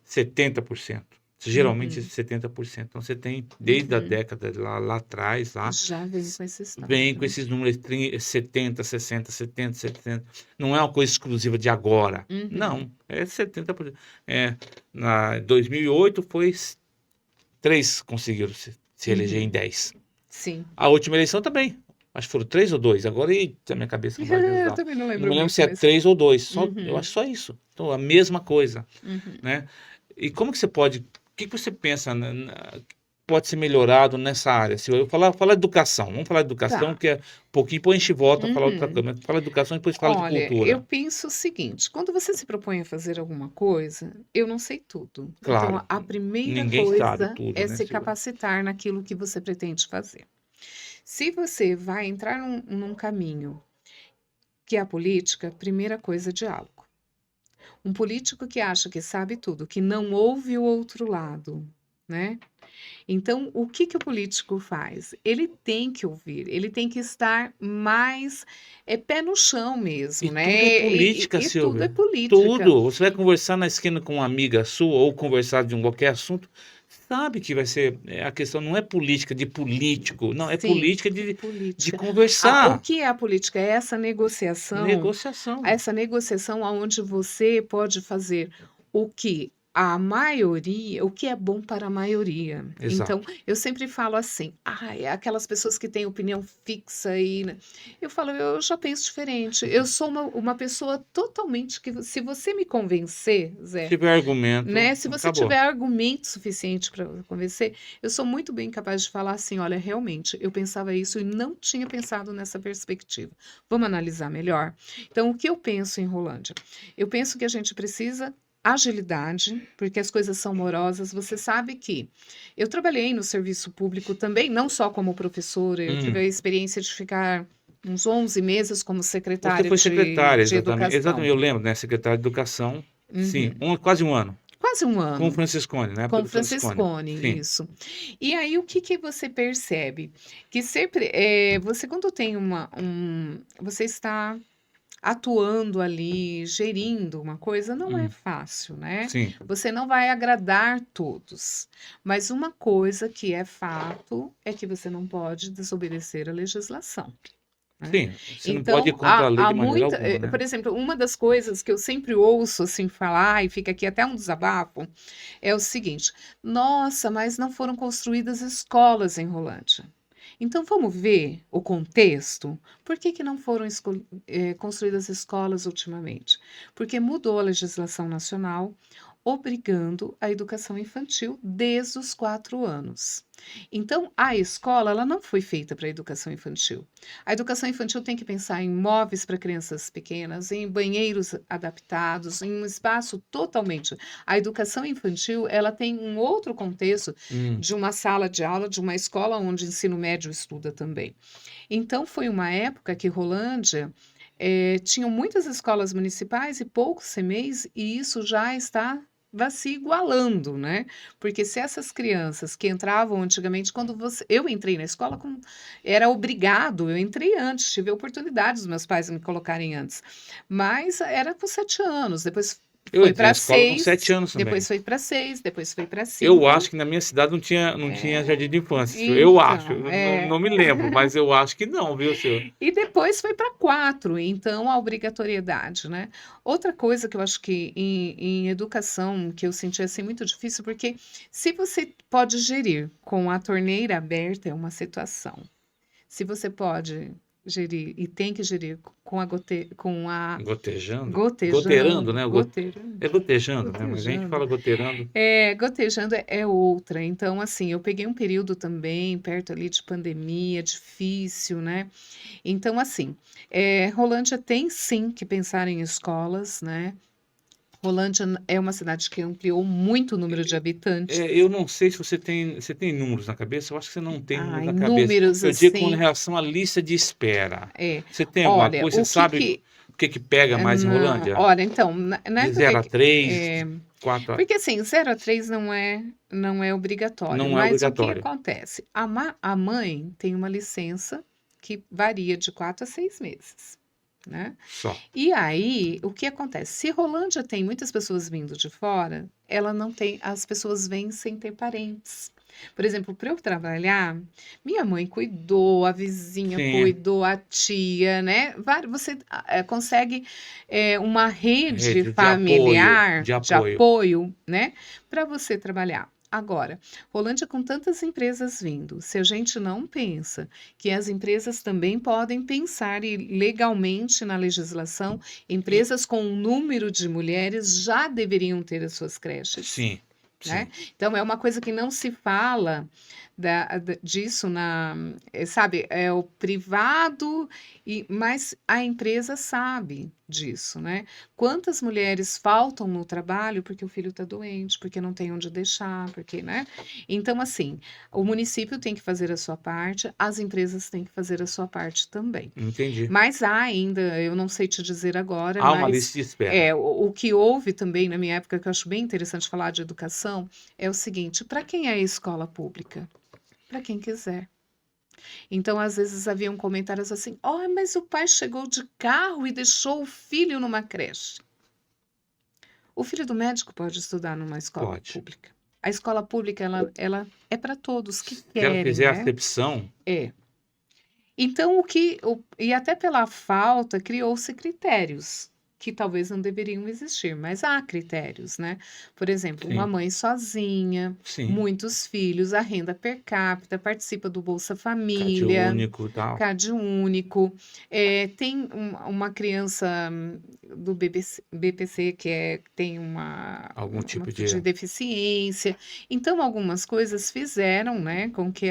70%. Geralmente uhum, 70%. Então você tem desde a uhum. década lá atrás, lá, Já vem com essa história, vem com né? esses números 70, 60, 70, 70. Não é uma coisa exclusiva de agora. Uhum, Não, é 70%. Na 2008 foi três conseguiram se eleger em uhum, 10. sim. A última eleição também. Acho que foram três ou dois. Agora a minha cabeça não vai me Eu ajudar. também não Eu não lembro me lembro muito, se é mas três ou dois. Só, eu uhum, acho só isso. Então, a mesma coisa, uhum. né? E como que você pode. O que que você pensa pode ser melhorado nessa área? Se eu falar educação, vamos falar de educação, Tá. que é um pouquinho, depois a gente volta a falar outra Uhum. coisa. Mas fala educação e depois fala de Olha, eu cultura. penso o seguinte: quando você se propõe a fazer alguma coisa, eu não sei tudo. Então, Claro, a primeira ninguém sabe coisa tudo, é né, se Silvia? capacitar naquilo que você pretende fazer. Se você vai entrar num caminho que é a política, primeira coisa, diálogo. Um político que acha que sabe tudo, que não ouve o outro lado, né? Então, o que que o político faz? Ele tem que ouvir, ele tem que estar mais pé no chão E mesmo, tudo é né? política, E tudo é Silvia. política. Tudo. Você vai conversar na esquina com uma amiga sua ou conversar de qualquer assunto, sabe que vai ser. A questão não é política de político, não, é Sim, política de política. O conversar. que é a política? É Negociação. essa negociação onde você pode fazer o que a maioria, o que é bom para a maioria. Então, Exato. eu sempre falo assim, aquelas pessoas que têm opinião fixa aí, né? Eu falo, eu já penso diferente. Eu sou uma pessoa totalmente que, se você me convencer, Se Zé, tiver argumento, né? Se você acabou. tiver argumento suficiente para convencer, eu sou muito bem capaz de falar assim: olha, realmente, eu pensava isso e não tinha pensado nessa perspectiva. Vamos analisar melhor? Então, o que eu penso em Rolândia? Eu penso que a gente precisa agilidade, porque as coisas são morosas. Você sabe que eu trabalhei no serviço público também, não só como professora, eu tive a Hum. experiência de ficar uns 11 meses como Você secretária foi secretária, de exatamente. educação. Exatamente, eu lembro, né? Secretária de Educação. Sim, Uhum. quase um ano. Quase um Com o ano. Franciscone, na época Com do Franciscone. Franciscone, Sim. isso. E aí, o que que você percebe? Que sempre, você quando tem você está atuando ali, gerindo uma coisa, não é Hum, fácil, né? sim. Você não vai agradar todos. Mas uma coisa que é fato é que você não pode desobedecer a legislação, né? Sim. Você não pode ir Então, contra a lei há de maneira muita, alguma, né? por exemplo, uma das coisas que eu sempre ouço assim falar, e fica aqui até um desabafo, é o seguinte: nossa, mas não foram construídas escolas em Rolândia. Então vamos ver o contexto. Por que que não foram construídas escolas ultimamente? Porque mudou a legislação nacional, obrigando a educação infantil desde os 4 anos. Então, a escola ela não foi feita para a educação infantil. A educação infantil tem que pensar em móveis para crianças pequenas, em banheiros adaptados, em um espaço totalmente. A educação infantil ela tem um outro contexto Hum. de uma sala de aula, de uma escola onde o ensino médio estuda também. Então, foi uma época que Rolândia tinham muitas escolas municipais e poucos CMEs, e isso já está vai se igualando, né? Porque se essas crianças que entravam antigamente, eu entrei na escola, era obrigado, eu entrei antes, tive a oportunidade dos meus pais me colocarem antes, mas era com 7 anos, depois Eu Foi entrei na para escola com 7 6, anos também. depois foi para 6, depois foi para Eu 5. acho que na minha cidade não tinha jardim de infância. Eu acho, Então, eu não me lembro, mas eu acho que não, viu, senhor? e depois foi para 4, então a obrigatoriedade, né? Outra coisa que eu acho que em educação, que eu senti assim muito difícil, porque se você pode gerir com a torneira aberta, é uma situação. Se você pode gerir e tem que gerir com a Gotejando? Goteirando, gotejando, né? goteirando, É gotejando, né? Mas a gente gotejando. fala goteirando. Gotejando é outra. Então, assim, eu peguei um período também, perto ali de pandemia, difícil, né? Então, assim, Rolândia tem sim que pensar em escolas, né? Rolândia é uma cidade que ampliou muito o número de habitantes. Eu não sei se você tem números na cabeça, eu acho que você não tem números Em na cabeça. números Eu digo com assim, relação à lista de espera. é. Você tem alguma Olha, coisa? Você o que sabe que. o que que pega mais em Não, Rolândia? olha, então, na De época zero a que. 3, é, de 4 a... Porque assim, 0 a 3 não é obrigatório, Não é mas o que obrigatório. acontece? A mãe tem uma licença que varia de 4 a 6 meses, né? Só. E aí, o que acontece? Se Rolândia tem muitas pessoas vindo de fora, ela não tem, as pessoas vêm sem ter parentes. Por exemplo, para eu trabalhar, minha mãe cuidou, a vizinha Sim, cuidou, a tia, né? Você consegue uma rede rede de apoio, familiar de de apoio. apoio, né? Para você trabalhar. Agora, Rolândia com tantas empresas vindo, se a gente não pensa que as empresas também podem pensar e legalmente na legislação, E- empresas com um número de mulheres já deveriam ter as suas creches, sim, né? sim. Então é uma coisa que não se fala disso sabe, é o privado, mas a empresa sabe disso, né? Quantas mulheres faltam no trabalho porque o filho está doente, porque não tem onde deixar, porque, né? Então, assim, o município tem que fazer a sua parte, as empresas têm que fazer a sua parte também. Entendi. Mas há ainda, eu não sei te dizer agora, Há uma mas lista de espera. o que houve também na minha época, que eu acho bem interessante falar de educação, é o seguinte: para quem é a escola pública? Para quem quiser. Então, às vezes haviam comentários assim: oh, mas o pai chegou de carro e deixou o filho numa creche. O filho do médico pode estudar numa escola Pode. pública. A escola pública, ela é para todos que Se ela querem, fizer a né? acepção, É. Então, e até pela falta, criou-se critérios que talvez não deveriam existir, mas há critérios, né? Por exemplo, uma sim, mãe sozinha, sim. muitos filhos, a renda per capita, participa do Bolsa Cade Família, único e tal. CAD único, tem uma criança do BPC que tem Algum uma tipo de... de deficiência. Então, algumas coisas fizeram, né, com que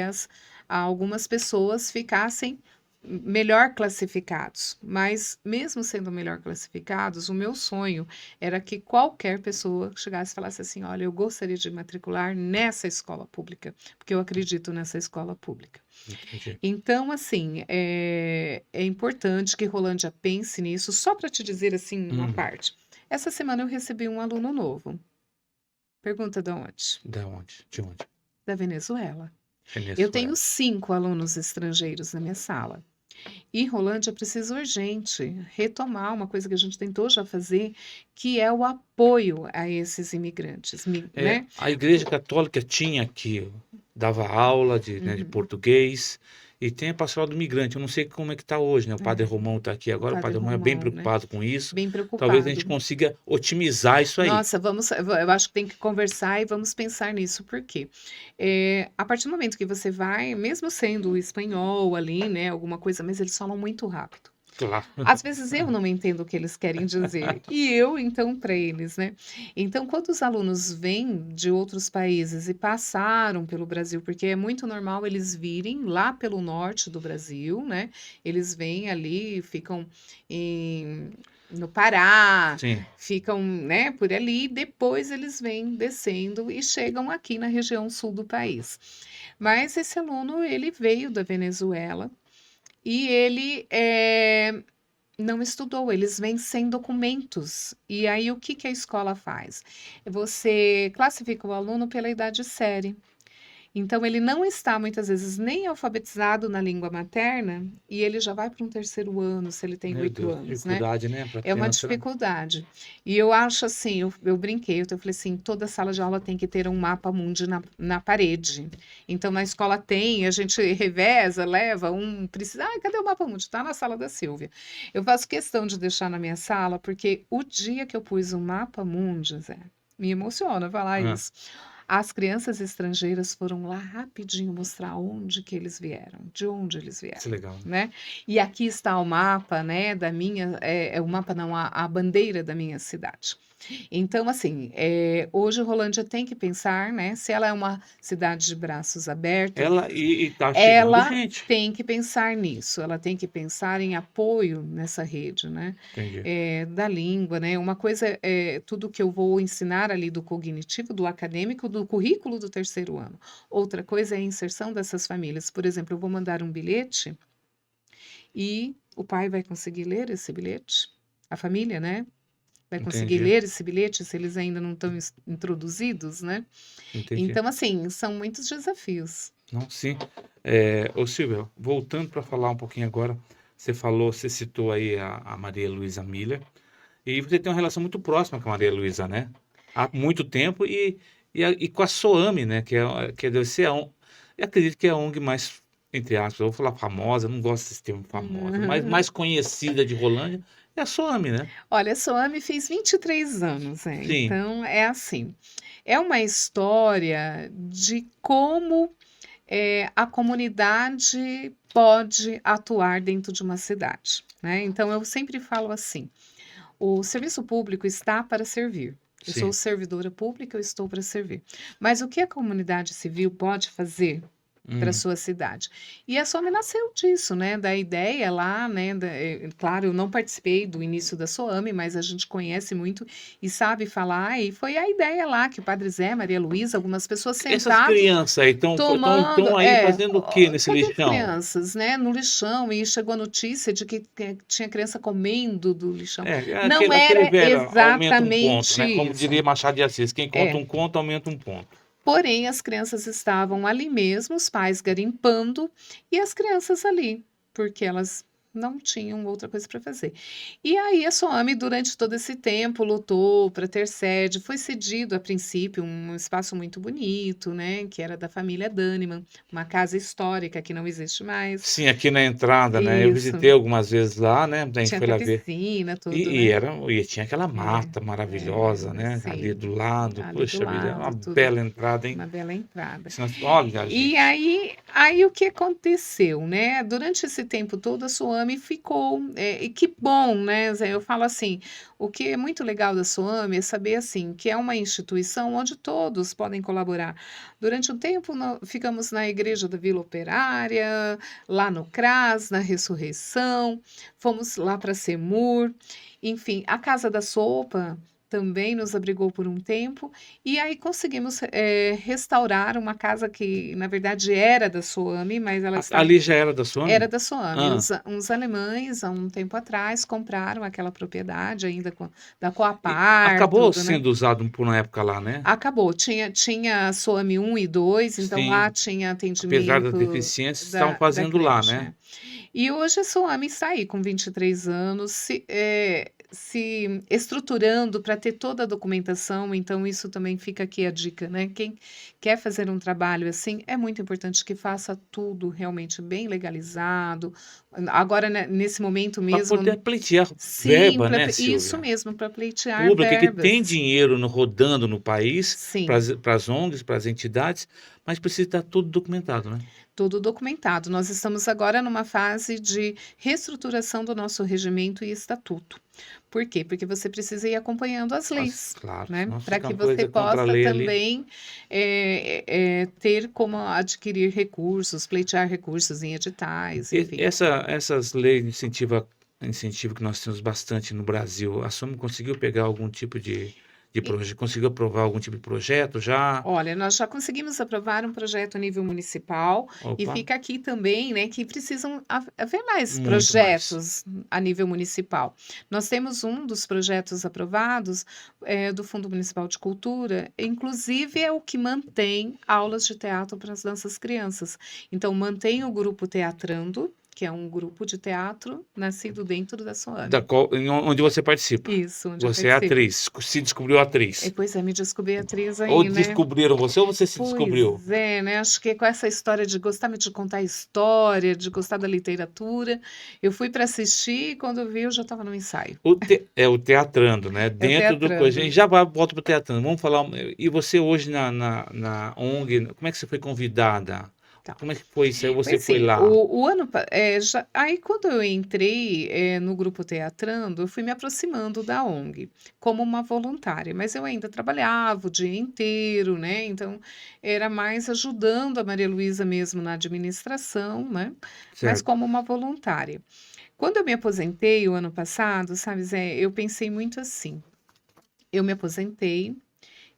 algumas pessoas ficassem melhor classificados, mas mesmo sendo melhor classificados, o meu sonho era que qualquer pessoa chegasse e falasse assim: olha, eu gostaria de matricular nessa escola pública, porque eu acredito nessa escola pública. Entendi. Então, assim, é importante que Rolândia pense nisso. Só para te dizer assim uma Hum, parte. Essa semana eu recebi um aluno novo. Pergunta de onde? da onde? De onde? Da Venezuela. Eu tenho Venezuela. 5 alunos estrangeiros na minha sala. E Rolândia precisa urgente retomar uma coisa que a gente tentou já fazer, que é o apoio a esses imigrantes, né? A Igreja Católica tinha aqui, dava aula de Uhum, português, e tem a Pastoral do Migrante. Eu não sei como é que está hoje, né? O Padre é, Romão está aqui o agora, o Padre Padre Romão é bem Romão, né? preocupado com isso. Bem Talvez a gente preocupado. consiga otimizar isso aí. Nossa, eu acho que tem que conversar e vamos pensar nisso, porque a partir do momento que você vai, mesmo sendo espanhol ali, né, alguma coisa, mas eles falam muito rápido. Claro. Às vezes eu não entendo o que eles querem dizer, e eu então para eles, né? Então, quando os alunos vêm de outros países e passaram pelo Brasil, porque é muito normal eles virem lá pelo norte do Brasil, né? Eles vêm ali, ficam no Pará, Sim, ficam, né, por ali, depois eles vêm descendo e chegam aqui na região sul do país. Mas esse aluno, ele veio da Venezuela e ele não estudou, eles vêm sem documentos. E aí, o que que a escola faz? Você classifica o aluno pela idade série. Então, ele não está muitas vezes nem alfabetizado na língua materna e ele já vai para um terceiro ano, se ele tem Meu 8 Deus, anos, né? dificuldade, né, para É uma criança, né? dificuldade. E eu acho assim, eu brinquei, eu falei assim, toda sala de aula tem que ter um mapa mundi na parede. Então, na escola tem, a gente reveza, leva um, precisa, cadê o mapa mundi? Está na sala da Silvia. Eu faço questão de deixar na minha sala, porque o dia que eu pus o mapa mundi, Zé, me emociona falar Ah, isso. As crianças estrangeiras foram lá rapidinho mostrar onde que eles vieram, de onde eles isso vieram, é legal, né? né? E aqui está o mapa, né, da minha, o mapa não, a bandeira da minha cidade. Então, assim, hoje Rolândia tem que pensar, né, se ela é uma cidade de braços abertos, E tá chegando ela gente. tem que pensar nisso, ela tem que pensar em apoio nessa rede, né? Entendi. Da língua, né? Uma coisa é tudo que eu vou ensinar ali do cognitivo, do acadêmico, do currículo do terceiro ano. Outra coisa é a inserção dessas famílias. Por exemplo, eu vou mandar um bilhete e o pai vai conseguir ler esse bilhete, a família, né? Vai conseguir Entendi. ler esse bilhete se eles ainda não estão introduzidos, né? Entendi. Então, assim, são muitos desafios. Não, sim. Ô Silvia, voltando para falar um pouquinho agora, você citou aí a Maria Luísa Miller, e você tem uma relação muito próxima com a Maria Luísa, né? Há muito tempo, e com a SOAME, né? Que deve ser eu acredito que é a ONG mais, entre aspas, eu vou falar famosa, não gosto desse termo famosa, mas mais conhecida de Rolândia é a SOAME, né? Olha, a Soame fez 23 anos, Sim, então é assim. É uma história de como a comunidade pode atuar dentro de uma cidade, né? Então eu sempre falo assim: o serviço público está para servir. Eu sou sim. servidora pública, eu estou para servir. Mas o que a comunidade civil pode fazer para Hum. sua cidade? E a Soame nasceu disso, né? Da ideia lá, né? Claro, eu não participei do início da Soame, mas a gente conhece muito e sabe falar. E foi a ideia lá que o Padre Zé, Maria Luísa, algumas pessoas Essas sentados crianças aí estão tomando, aí fazendo o que nesse cadê as lixão? crianças, né? No lixão, e chegou a notícia de que tinha criança comendo do lixão. Não Aquele era velho, aumenta um ponto, exatamente né? Como isso. diria Machado de Assis, quem conta É. um conto, aumenta um ponto. Porém, as crianças estavam ali mesmo, os pais garimpando, e as crianças ali, porque elas não tinham outra coisa para fazer. E aí a Soame, durante todo esse tempo, lutou para ter sede. Foi cedido, a princípio, um espaço muito bonito, né? Que era da família Dahnemann, uma casa histórica que não existe mais. Sim, aqui na entrada, né? Eu Isso. visitei algumas vezes lá, né? A gente Tinha foi até lá ver. piscina, tudo, E né? tinha aquela mata maravilhosa, né? Ali Sim, do lado. ali do Poxa vida, é uma lado, tudo. bela entrada, hein? Uma bela entrada. Olha, E gente. aí o que aconteceu, né? Durante esse tempo todo a Soame ficou, e que bom, né? Zé? Eu falo assim, o que é muito legal da Soame é saber assim que é uma instituição onde todos podem colaborar. Durante um tempo ficamos na Igreja da Vila Operária, lá no CRAS, na Ressurreição, fomos lá para Semur, enfim, a Casa da Sopa também nos abrigou por um tempo, e aí conseguimos restaurar uma casa que, na verdade, era da Soame, mas ela estava. Ali já era da Era Suami? da Soame. Ah, Uns alemães, há um tempo atrás, compraram aquela propriedade ainda da e Coapar, acabou tudo, né? sendo usado por uma época lá, né? Acabou. Tinha Soame 1 e 2, então lá Sim. tinha Apesar das atendimento deficiências, estavam da fazendo lá, creche. né? E hoje a Soami está aí com 23 anos, se estruturando para ter toda a documentação, então isso também fica aqui a dica, né? Quem quer fazer um trabalho assim, é muito importante que faça tudo realmente bem legalizado. Agora, né, nesse momento Para mesmo, poder pleitear sim, verba, né, isso Silvia? mesmo, para pleitear Pública que tem verbas. dinheiro rodando no país, Sim. para as ONGs, para as entidades, mas precisa estar tudo documentado, né? Tudo documentado. Nós estamos agora numa fase de reestruturação do nosso regimento e estatuto. Por quê? Porque você precisa ir acompanhando as leis, Claro, né? senão Para fica que uma você coisa contra a possa lei ali. também ter como adquirir recursos, pleitear recursos em editais, enfim. Essas leis de incentivo que nós temos bastante no Brasil, a SOME conseguiu pegar algum tipo de Conseguiu aprovar algum tipo de projeto já? Olha, nós já conseguimos aprovar um projeto a nível municipal e Opa, fica aqui também, né, que precisam haver mais muito mais. projetos a nível municipal. Nós temos um dos projetos aprovados do Fundo Municipal de Cultura, inclusive é o que mantém aulas de teatro para as nossas crianças. Então, mantém o grupo Teatrando, que é um grupo de teatro nascido dentro da SOAME. Onde você participa. Isso, onde eu Você é participo. atriz, se descobriu atriz. Pois é, me descobri atriz Ou aí, né? descobriram você ou você se descobriu? Pois é, né? Acho que com essa história de gostar muito de contar história, de gostar da literatura, eu fui para assistir e quando eu vi eu já estava no ensaio. É o teatrando, né? É o Dentro do coisa. A gente teatrando. já volta pro teatrando. Vamos falar. E você hoje na ONG, como é que você foi convidada? Tá. Como é que foi isso aí? Você Pois foi sim, lá? aí quando eu entrei no grupo Teatrando, eu fui me aproximando da ONG como uma voluntária, mas eu ainda trabalhava o dia inteiro, né? Então era mais ajudando a Maria Luísa mesmo na administração, né? Mas Certo. como uma voluntária. Quando eu me aposentei o ano passado, sabe, Zé, eu pensei muito assim. Eu me aposentei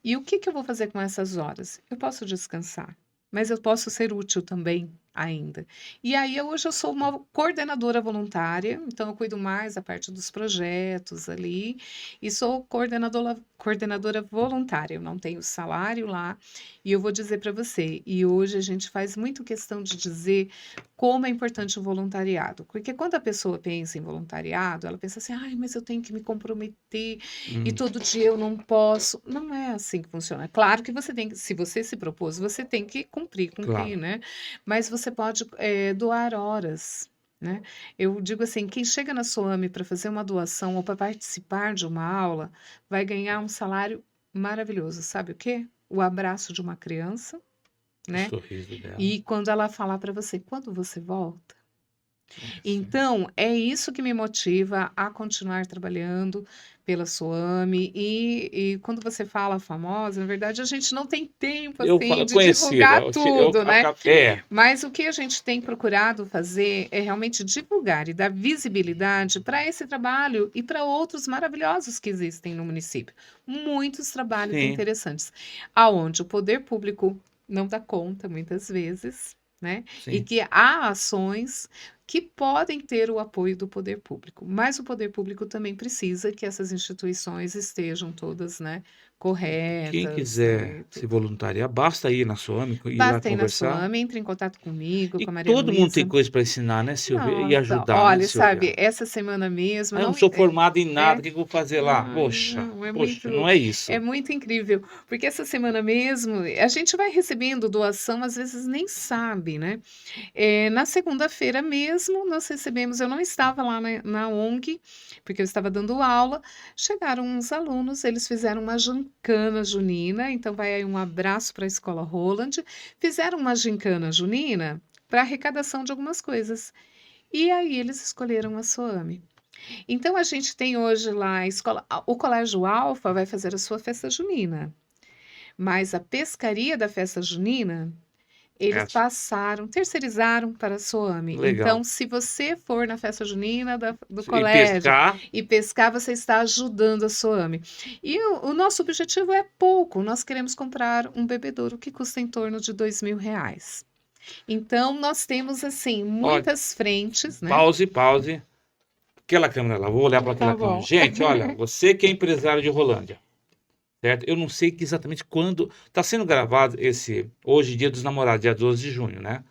e o que que eu vou fazer com essas horas? Eu posso descansar, mas eu posso ser útil também ainda. E aí hoje eu sou uma coordenadora voluntária, então eu cuido mais da parte dos projetos ali e sou coordenadora voluntária. Eu não tenho salário lá e eu vou dizer para você. E hoje a gente faz muito questão de dizer como é importante o voluntariado, porque quando a pessoa pensa em voluntariado, ela pensa assim, ai, mas eu tenho que me comprometer e Hum, todo dia eu não posso. Não é assim que funciona. Claro que você tem que, se você se propôs, você tem que cumprir, claro. né? Mas você pode doar horas. Né? Eu digo assim, quem chega na SOAME para fazer uma doação ou para participar de uma aula vai ganhar um salário maravilhoso. Sabe o quê? O abraço de uma criança, O né? sorriso dela. E quando ela falar para você, quando você volta? Sim. Então, é isso que me motiva a continuar trabalhando pela SOAME. E quando você fala famosa, na verdade, a gente não tem tempo Eu assim falo de conhecida. divulgar tudo, né? É, Mas o que a gente tem procurado fazer é realmente divulgar e dar visibilidade para esse trabalho e para outros maravilhosos que existem no município. Muitos trabalhos sim, interessantes, aonde o poder público não dá conta muitas vezes, né? E sim. que há ações que podem ter o apoio do poder público, mas o poder público também precisa que essas instituições estejam todas, né, Quem corretas, né, quiser e se tudo. voluntariar, basta ir na SOAME e ir lá Basta ir na conversar. SOAME, entre em contato comigo, E com a Maria todo mundo tem Luísa. coisa para ensinar, né, Silvia? E Nossa, ajudar, né, olha, Silvia? sabe, essa semana mesmo Ah, eu não não sou formado em nada, é o que que eu vou fazer lá? ai, Poxa, não, poxa, não é é isso. muito incrível, porque essa semana mesmo a gente vai recebendo doação, às vezes nem sabe, né? Na segunda-feira mesmo, nós recebemos, eu não estava lá na ONG, porque eu estava dando aula, chegaram uns alunos, eles fizeram uma gincana junina, então vai aí um abraço para a Escola Roland, fizeram uma gincana junina para arrecadação de algumas coisas. E aí eles escolheram a SOAME. Então a gente tem hoje lá a escola, o Colégio Alfa vai fazer a sua festa junina, mas a pescaria da festa junina É, eles passaram, terceirizaram para a SOAME. legal. Então, se você for na festa junina do E colégio pescar, e pescar, você está ajudando a SOAME. E o nosso objetivo é pouco. Nós queremos comprar um bebedouro que custa em torno de R$ 2.000. Então, nós temos, assim, ó, muitas frentes, né? pause. Aquela câmera lá, vou olhar para aquela Tá câmera. bom. Gente, olha, você que é empresário de Rolândia, certo? Eu não sei exatamente quando. Está sendo gravado hoje, Dia dos Namorados, dia 12 de junho, né?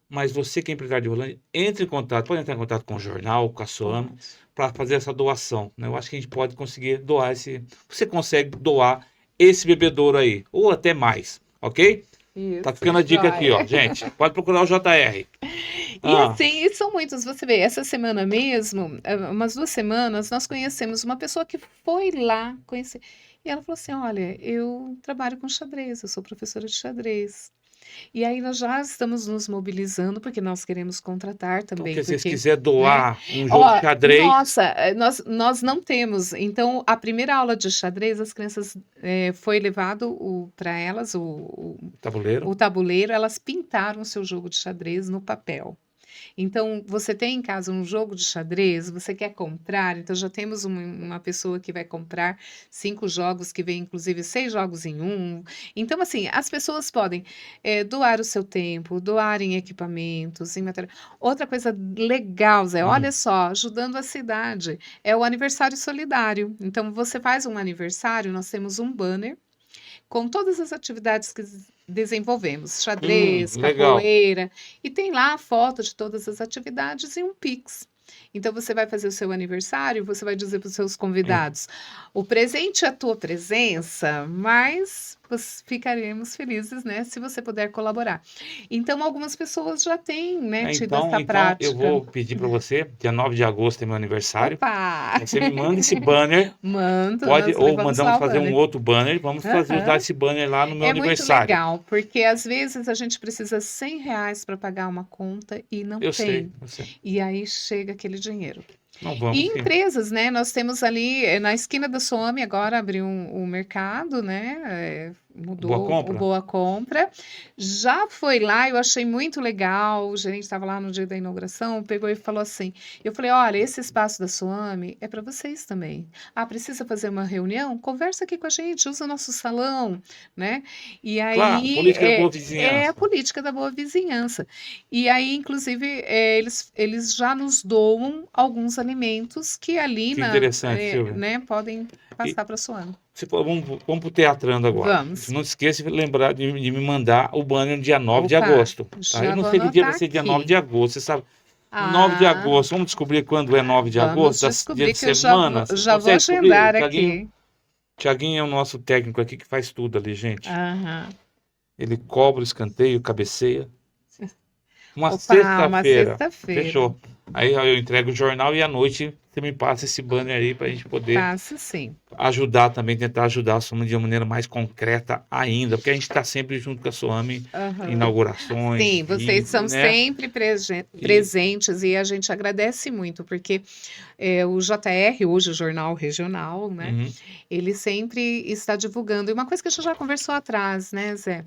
Mas você que é empresário de Rolândia, entre em contato, pode entrar em contato com o jornal, com a SOAME, Pode. para fazer essa doação, né? Eu acho que a gente pode conseguir doar esse. Você consegue doar esse bebedouro aí, ou até mais, ok? Tá Isso, ficando a dica aqui, ó, joia. gente. Pode procurar o JR. E Ah, assim, e são muitos, você vê, essa semana mesmo, umas 2 semanas, nós conhecemos uma pessoa que foi lá conhecer. E ela falou assim: Olha, eu trabalho com xadrez, eu sou professora de xadrez. E aí nós já estamos nos mobilizando, porque nós queremos contratar então, também, quer dizer, se porque, quiser né? doar um jogo de Ó, xadrez, nossa, nós não temos. Então, a primeira aula de xadrez, as crianças foi levado para elas tabuleiro, o tabuleiro, elas pintaram o seu jogo de xadrez no papel. Então, você tem em casa um jogo de xadrez, você quer comprar, então já temos uma pessoa que vai comprar 5 jogos, que vem inclusive 6 jogos em um. Então, assim, as pessoas podem doar o seu tempo, doar em equipamentos, em material. Outra coisa legal, Zé, olha Hum. só, ajudando a cidade, é o aniversário solidário. Então, você faz um aniversário, nós temos um banner com todas as atividades que desenvolvemos, xadrez, Legal. capoeira, e tem lá a foto de todas as atividades e um Pix. Então você vai fazer o seu aniversário, você vai dizer para os seus É, convidados: o presente é a tua presença, mas ficaremos felizes, né, se você puder colaborar. Então algumas pessoas já têm, né, tido essa então eu prática. vou pedir para você, dia 9 de agosto é meu aniversário, Opa! você me manda esse banner, Mando, pode, nós ou levamos mandamos lá o fazer um banner. outro banner, vamos usar Aham. esse banner lá no meu É muito aniversário. legal, porque às vezes a gente precisa R$ 100 para pagar uma conta e não Eu sei, tem. eu sei. E aí chega aquele dinheiro. Não, E vamos sim. empresas, né? Nós temos ali na esquina da Soame agora abriu um mercado, né? Boa Mudou o compra? Boa Compra. Já foi lá, eu achei muito legal. O gerente estava lá no dia da inauguração, pegou e falou assim: eu falei, olha, esse espaço da Soame é para vocês também. Ah, precisa fazer uma reunião? Conversa aqui com a gente, usa o nosso salão, né? E Claro, aí política da boa é a vizinhança. política da boa vizinhança. E aí, inclusive, eles já nos doam alguns alimentos que ali Que interessante, Silvia. né, podem E passar para a Suana. se for, vamos pro teatrando agora. Vamos. Não esqueça de lembrar de me mandar o banner no dia 9 de Opa, agosto, tá? Eu já não vou sei que dia vai anotar ser dia 9 de aqui. agosto, você sabe? 9 de Ah, agosto, vamos descobrir quando é 9 de vamos agosto, dia descobrir de que eu semana. Você já vou consegue descobrir? agendar aqui. Tiaguinho é o nosso técnico aqui que faz tudo ali, gente. Aham. Ele cobra o escanteio, cabeceia. Uma Opa, uma sexta-feira, sexta-feira. fechou. Aí eu entrego o jornal e à noite você me passa esse banner aí pra gente poder Passo sim. ajudar também, tentar ajudar a Suami de uma maneira mais concreta ainda, porque a gente está sempre junto com a Suami, Aham. inaugurações, Sim, vocês vídeos, são né? sempre E presentes e a gente agradece muito, porque o JR, hoje o Jornal Regional, né? uhum, Ele sempre está divulgando. E uma coisa que a gente já conversou atrás, né, Zé?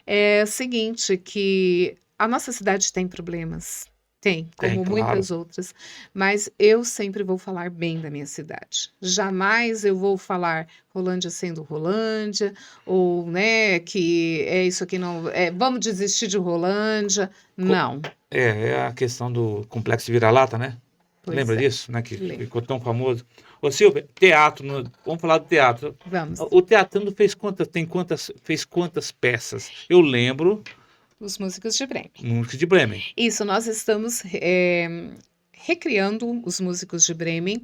É o seguinte, que a nossa cidade tem problemas. Tem, tem, como claro. muitas outras, mas eu sempre vou falar bem da minha cidade. Jamais eu vou falar Rolândia sendo Rolândia, ou, né, que é isso aqui não, vamos desistir de Rolândia. Co- Não, É a questão do complexo de vira-lata, né? pois Lembra é, disso, né? Que lembro. ficou tão famoso. Ô Silvia, teatro, vamos falar do teatro. Vamos. O teatro fez quantas peças? Eu lembro, Os músicos de Bremen. Música de Bremen. Isso, nós estamos recriando os músicos de Bremen,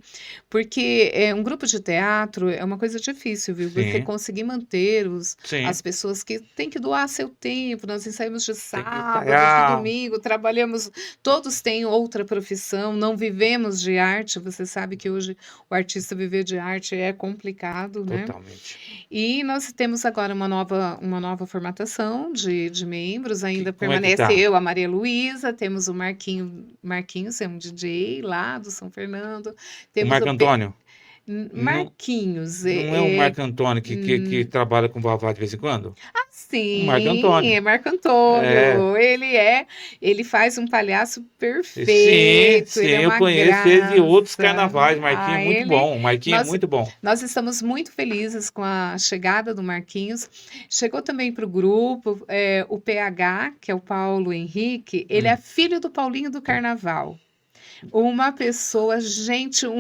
porque um grupo de teatro é uma coisa difícil, viu? Você Sim, conseguir manter sim. as pessoas que têm que doar seu tempo. Nós ensaiamos de Tem que sábado, de ensaiar. domingo, trabalhamos. Todos têm outra profissão, não vivemos de arte. Você sabe que hoje o artista viver de arte é complicado, né? Totalmente. E nós temos agora uma nova formatação de membros, ainda Como é que permanece tá? eu, a Maria Luísa, temos o Marquinhos, é um DJ lá do São Fernando, O temos Marco Antônio? Não, Marquinhos, não é o Marco Antônio que trabalha com o Vavá de vez em quando? O Marco sim, Antônio. é Marco É. Antônio, ele faz um palhaço Sim, perfeito, sim, ele é eu uma conheço ele de outros graça. carnavais. Marquinhos é Ah, muito bom. O Marquinhos é nós, muito bom. nós estamos muito felizes com a chegada do Marquinhos. Chegou também para o grupo o PH, que é o Paulo Henrique, ele é Hum. filho do Paulinho do Carnaval. Uma pessoa, gente, Sério?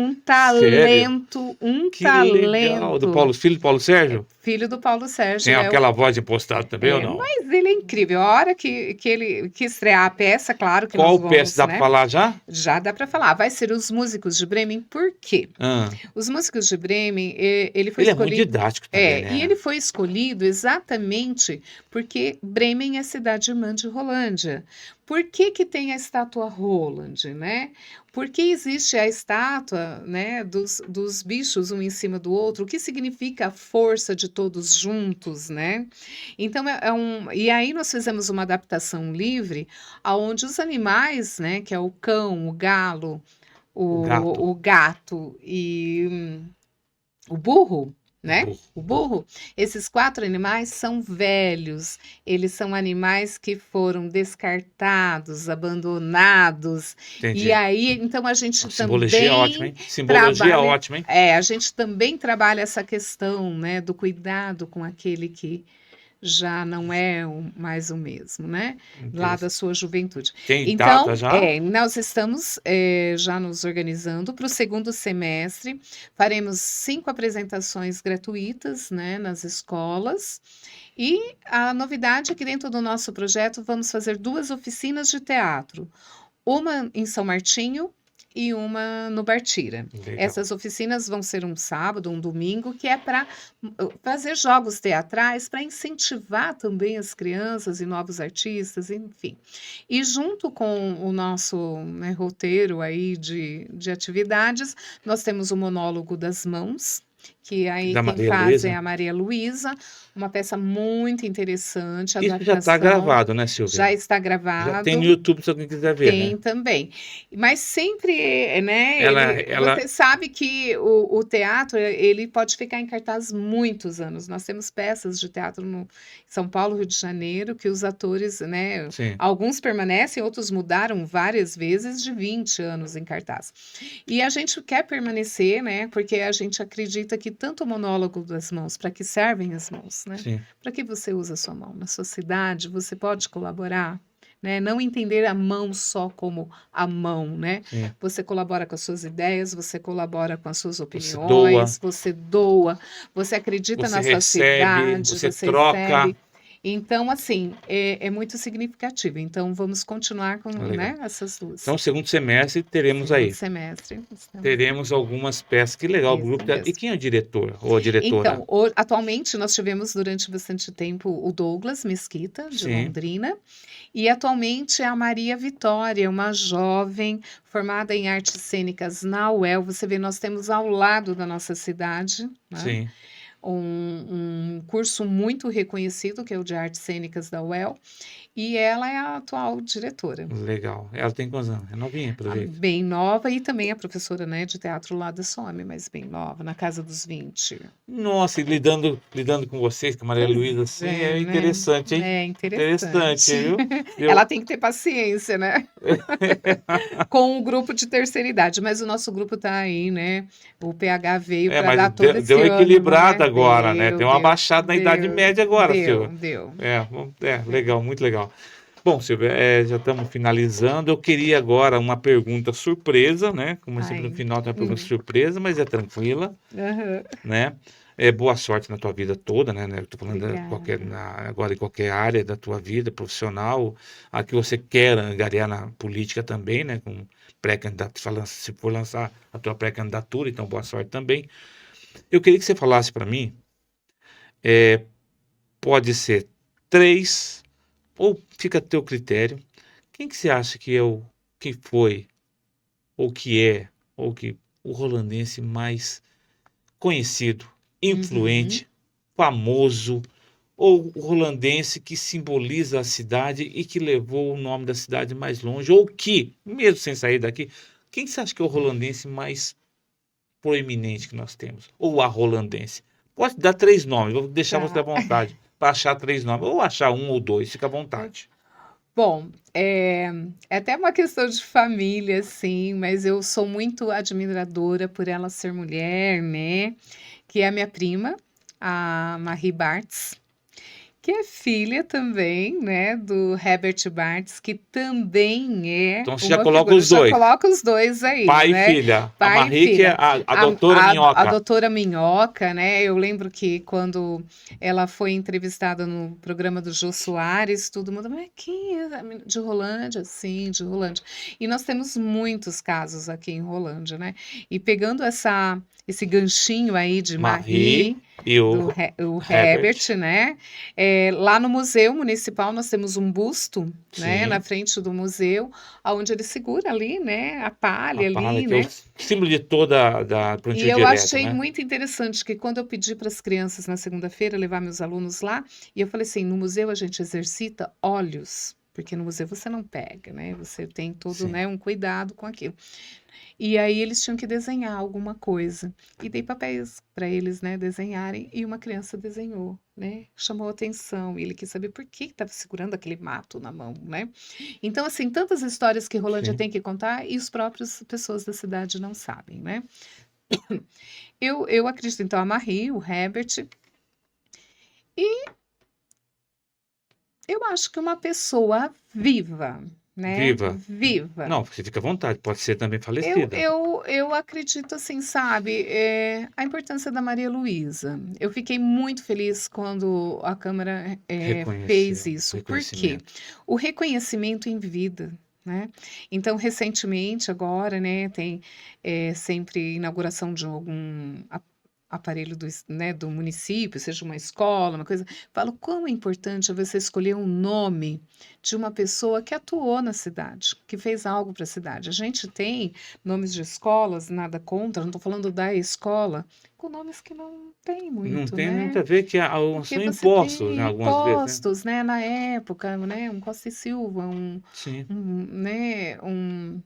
um Que legal. Do talento. Paulo, filho do Paulo Sérgio? Filho do Paulo Tem Sérgio, aquela voz impostada também ou não? mas ele é incrível. A hora que ele que estrear a peça, claro que nós Qual peça vamos, dá pra né? falar já? Já dá para falar. Vai ser os músicos de Bremen, por quê? Ah, Os músicos de Bremen, ele foi ele é muito escolhido. didático também, E né? ele foi escolhido exatamente porque Bremen é cidade irmã de Rolândia. Por que que tem a estátua Roland, né? Porque existe a estátua, né, dos bichos um em cima do outro, o que significa a força de todos juntos, né? Então e aí nós fizemos uma adaptação livre, aonde os animais, né, que é o cão, o galo, O gato. o gato e o burro, né? Burro. O burro. Esses 4 animais são velhos. Eles são animais que foram descartados, abandonados. E Entendi. aí, então a gente Uma simbologia ótima, também hein? Simbologia trabalha, ótima, hein? a gente também trabalha essa questão, né, do cuidado com aquele que já não é mais o mesmo, né? Lá da Interessante. sua juventude. Tem data Então, já? nós estamos já nos organizando para o segundo semestre. Faremos 5 apresentações gratuitas, né, nas escolas. E a novidade é que dentro do nosso projeto vamos fazer 2 oficinas de teatro. Uma em São Martinho e uma no Bartira. Legal. Essas oficinas vão ser um sábado, um domingo, que é para fazer jogos teatrais, para incentivar também as crianças e novos artistas, enfim. E junto com o nosso, né, roteiro aí de atividades, nós temos o monólogo das mãos, que aí Da quem Maria faz é Luísa? a Maria Luísa, uma peça muito interessante, Isso já está adaptação, gravado, né, já Silvia? está Já tem no gravado. YouTube se alguém quiser ver, Tem né? também. Mas sempre, né, Ela, você sabe que o teatro, ele pode ficar em cartaz muitos anos. Nós temos peças de teatro no São Paulo, Rio de Janeiro, que os atores, né, sim, alguns permanecem, outros mudaram várias vezes de 20 anos em cartaz. E a gente quer permanecer, né, porque a gente acredita que tanto o monólogo das mãos, para que servem as mãos, né? sim, Para que você usa a sua mão? Na sua cidade, você pode colaborar? Né? Não entender a mão só como a mão, né? sim. Você colabora com as suas ideias, você colabora com as suas Você doa, opiniões, você doa, você acredita você na sua recebe, cidade, você você troca. recebe. Então, assim, é muito significativo. Então, vamos continuar com, Legal. né, essas duas. Então, segundo semestre, teremos Segundo aí. semestre, estamos Teremos algumas peças. Que legal o isso grupo. E mesmo. quem é o diretor ou a diretora? Então, atualmente nós tivemos durante bastante tempo o Douglas Mesquita, de Sim, Londrina, e atualmente é a Maria Vitória, uma jovem formada em artes cênicas na UEL. Você vê, nós temos ao lado da nossa cidade, né, sim. um curso muito reconhecido, que é o de artes cênicas da UEL, e ela é a atual diretora. Legal. Ela tem quantos anos? É novinha, pelo jeito. Bem nova e também a professora, né, de teatro lá da SOME, mas bem nova, na casa dos 20. Nossa, e lidando com vocês, com a Maria Pois Luísa, assim, é, é né? interessante, hein? É Interessante, interessante. viu? Ela Eu, tem que ter paciência, né? Com o grupo de terceira idade, mas o nosso grupo tá aí, né? O PH veio para mas dar todo deu esse ânimo, equilibrada né? agora, né? Tem uma baixada na Idade Média agora, Silvia. Deu. Legal, muito legal. Bom, Silvia, já estamos finalizando. Eu queria agora uma pergunta surpresa, né? Como sempre no Ai, final tem uma pergunta surpresa, mas é tranquila, aham. né? Boa sorte na tua vida toda, né? Eu tô falando Obrigada. agora em qualquer área da tua vida profissional, a que você quer angariar na política também, né? Com pré-candidato, se for lançar a tua pré-candidatura, então boa sorte também. Eu queria que você falasse para mim, pode ser 3 ou fica a teu critério. Quem que você acha que foi, ou que é, ou que o rolandense mais conhecido, Uhum, influente, famoso, ou o rolandense que simboliza a cidade e que levou o nome da cidade mais longe, ou que, mesmo sem sair daqui, quem você acha que é o rolandense mais proeminente que nós temos? Ou a rolandense? Pode dar 3 nomes, vou deixar você à tá. vontade para achar 3 nomes, ou achar um ou dois, fica à vontade. Bom, é até uma questão de família, assim, mas eu sou muito admiradora por ela ser mulher, né? Que é a minha prima, a Marie Bartz, que é filha também, né, do Herbert Bartz, que também é Então você já uma coloca figura. os Já dois, coloca os dois aí, pai e né? filha. A Pai e Marie que é filha. a A, doutora a Minhoca. doutora Minhoca, né? Eu lembro que quando ela foi entrevistada no programa do Jô Soares, todo mundo, mas quem é de Rolândia? Sim, de Rolândia. E nós temos muitos casos aqui em Rolândia, né? E pegando esse ganchinho aí de Marie Marie, e o Herbert, Herbert. né? Lá no Museu Municipal nós temos um busto, né? Na Sim, frente do museu, onde ele segura ali, né? A a palha Paula, ali, que é o né? símbolo de toda da E plantio eu direto, achei né? muito interessante que quando eu pedi para as crianças na segunda-feira levar meus alunos lá, e eu falei assim, no museu a gente exercita olhos, porque no museu você não pega, né? Você tem todo, Sim. né, um cuidado com aquilo. E aí eles tinham que desenhar alguma coisa. E dei papéis para eles, né, desenharem, e uma criança desenhou, né? Chamou atenção, e ele quis saber por que estava segurando aquele mato na mão, né? Então, assim, tantas histórias que Rolândia Sim. tem que contar e os próprios pessoas da cidade não sabem, né? Eu acredito, então, a Marie, o Herbert, e eu acho que uma pessoa viva, né? Viva. Viva. Não, você fica à vontade, pode ser também Eu, falecida. eu, eu acredito assim, sabe, a importância da Maria Luísa. Eu fiquei muito feliz quando a Câmara fez Reconheceu, isso. Por quê? reconhecimento. O reconhecimento em vida, né? Então, recentemente, agora, né, tem sempre inauguração de algum aparelho né, do município, seja uma escola, uma coisa. Falo quão é importante você escolher um nome de uma pessoa que atuou na cidade, que fez algo para a cidade. A gente tem nomes de escolas, nada contra, não estou falando da escola, com nomes que não tem Não muito, tem muito né? a ver que Porque são você impostos, né, tem algumas vezes, né? impostos, né, na época, né, um Costa e Silva, Sim. né, um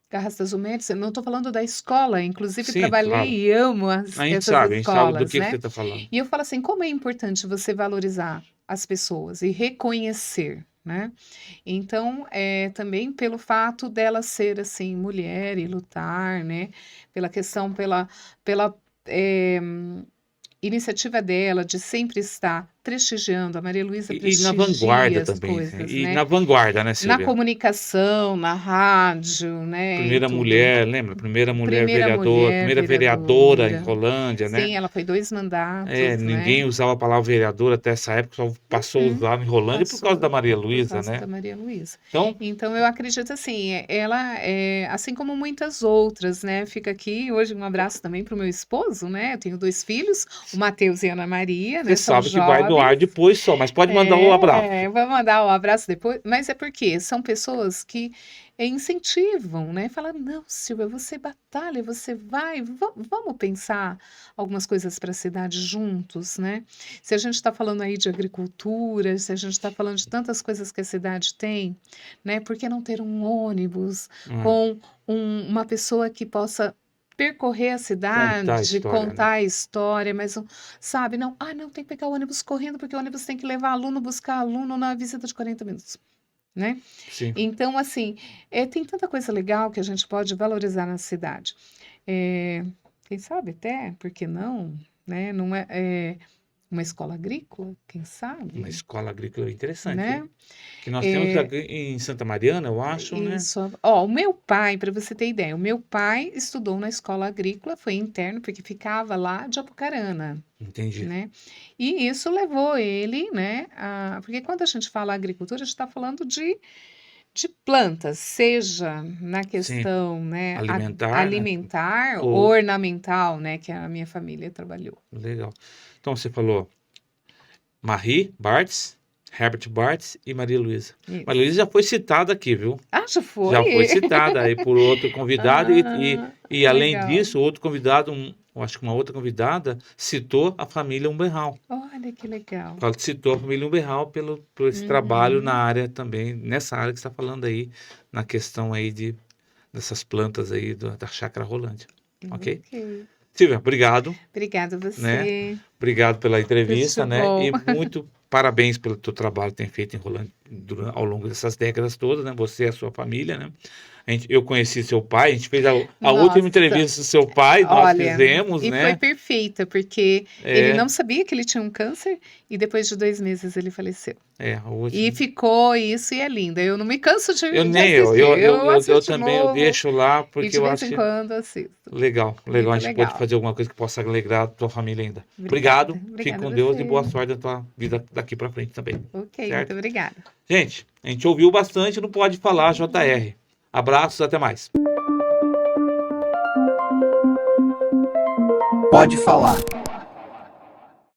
Carrastas Humeiros, eu não estou falando da escola, inclusive Sim, claro. trabalhei e amo A essas gente sabe do escolas, que você né? está falando. E eu falo assim, como é importante você valorizar as pessoas e reconhecer, né? Então, também pelo fato dela ser assim mulher e lutar, né? Pela questão, pela eh, iniciativa dela de sempre estar prestigiando, a Maria Luísa E na prestigia vanguarda as também, coisas, e né? na vanguarda, né, Na Silvia? comunicação, na rádio, né, e Primeira tudo. mulher, lembra? Primeira mulher Primeira vereadora, mulher primeira vereadora em vereadora. Rolândia, né? Sim, ela foi 2 É, mandatos, né. ninguém usava a palavra vereadora até essa época, só passou a Uhum. usar em Rolândia por causa da Passou Maria por Luísa, causa né? da Maria Luísa. Então, Então eu acredito assim, ela assim como muitas outras, né, fica aqui hoje um abraço também para o meu esposo, né, eu tenho 2 filhos, o Mateus e a Ana Maria, você né, são sabe que vai no ar jovens. depois só, mas pode mandar o abraço. Vou mandar um abraço depois, mas é porque são pessoas que incentivam, né? Fala, não, Silvia, você batalha, você vai, vamos pensar algumas coisas para a cidade juntos, né? Se a gente está falando aí de agricultura, se a gente está falando de tantas coisas que a cidade tem, né? Por que não ter um ônibus Hum, com uma pessoa que possa percorrer a contar a cidade, história, né? contar a história, mas sabe, não, não, tem que pegar o ônibus correndo, porque o ônibus tem que levar aluno, buscar aluno na visita de 40 minutos, né? Sim. Então, assim, tem tanta coisa legal que a gente pode valorizar na cidade. Eh, quem sabe até, por que não, né? Não é uma escola agrícola, quem Uma sabe, escola agrícola interessante, né? hein? Que nós temos Eh, em Santa Mariana, eu acho, né? Isso. Ó, o meu pai, para você ter ideia, o meu pai estudou na escola agrícola, foi interno, porque ficava lá de Apucarana, Entendi. né? E isso levou ele, né? Porque quando a gente fala agricultura, a gente está falando de plantas, seja na Sim. questão, né, Alimentar, né? alimentar, Ou ornamental, né, que a minha família trabalhou. legal. Então você falou Marie Bartz, Herbert Bartz e Maria Luísa. Maria Isso. Luísa já foi citada aqui, viu? Já Já foi foi? citada aí por outro convidado e além Legal. disso, outro convidado, eu acho que uma outra convidada citou a família Umberral. Olha que legal. Ela citou a família Umberral por esse trabalho na Uhum. área também, nessa área que você está falando aí, na questão aí dessas plantas aí da Chácara Rolândia, ok? Ok. Silvia, obrigado, Obrigada a né? você. Obrigado pela Tudo de entrevista, né? bom. E muito parabéns pelo teu trabalho que tem feito em Rolândia ao longo dessas décadas todas, né? Você e a sua família, né? Eu conheci seu pai, a gente fez a última Nossa, entrevista do seu pai, nós olha, fizemos, e foi né? perfeita, porque ele É, não sabia que ele tinha um câncer e depois de 2 meses ele faleceu. a E última. ficou isso e é linda. Eu não me canso Eu de nem assistir. Eu eu assisto de também eu novo deixo lá e porque de eu vez acho em quando assisto. legal, legal. A Muito gente pode legal. fazer alguma coisa que possa alegrar a tua família ainda. Obrigada. Obrigado, fique Obrigada a com Deus e você. boa sorte na tua vida daqui pra frente também, Ok, muito certo? obrigada. Gente, a gente ouviu bastante, não pode falar JR. Abraços, até mais. Pode falar.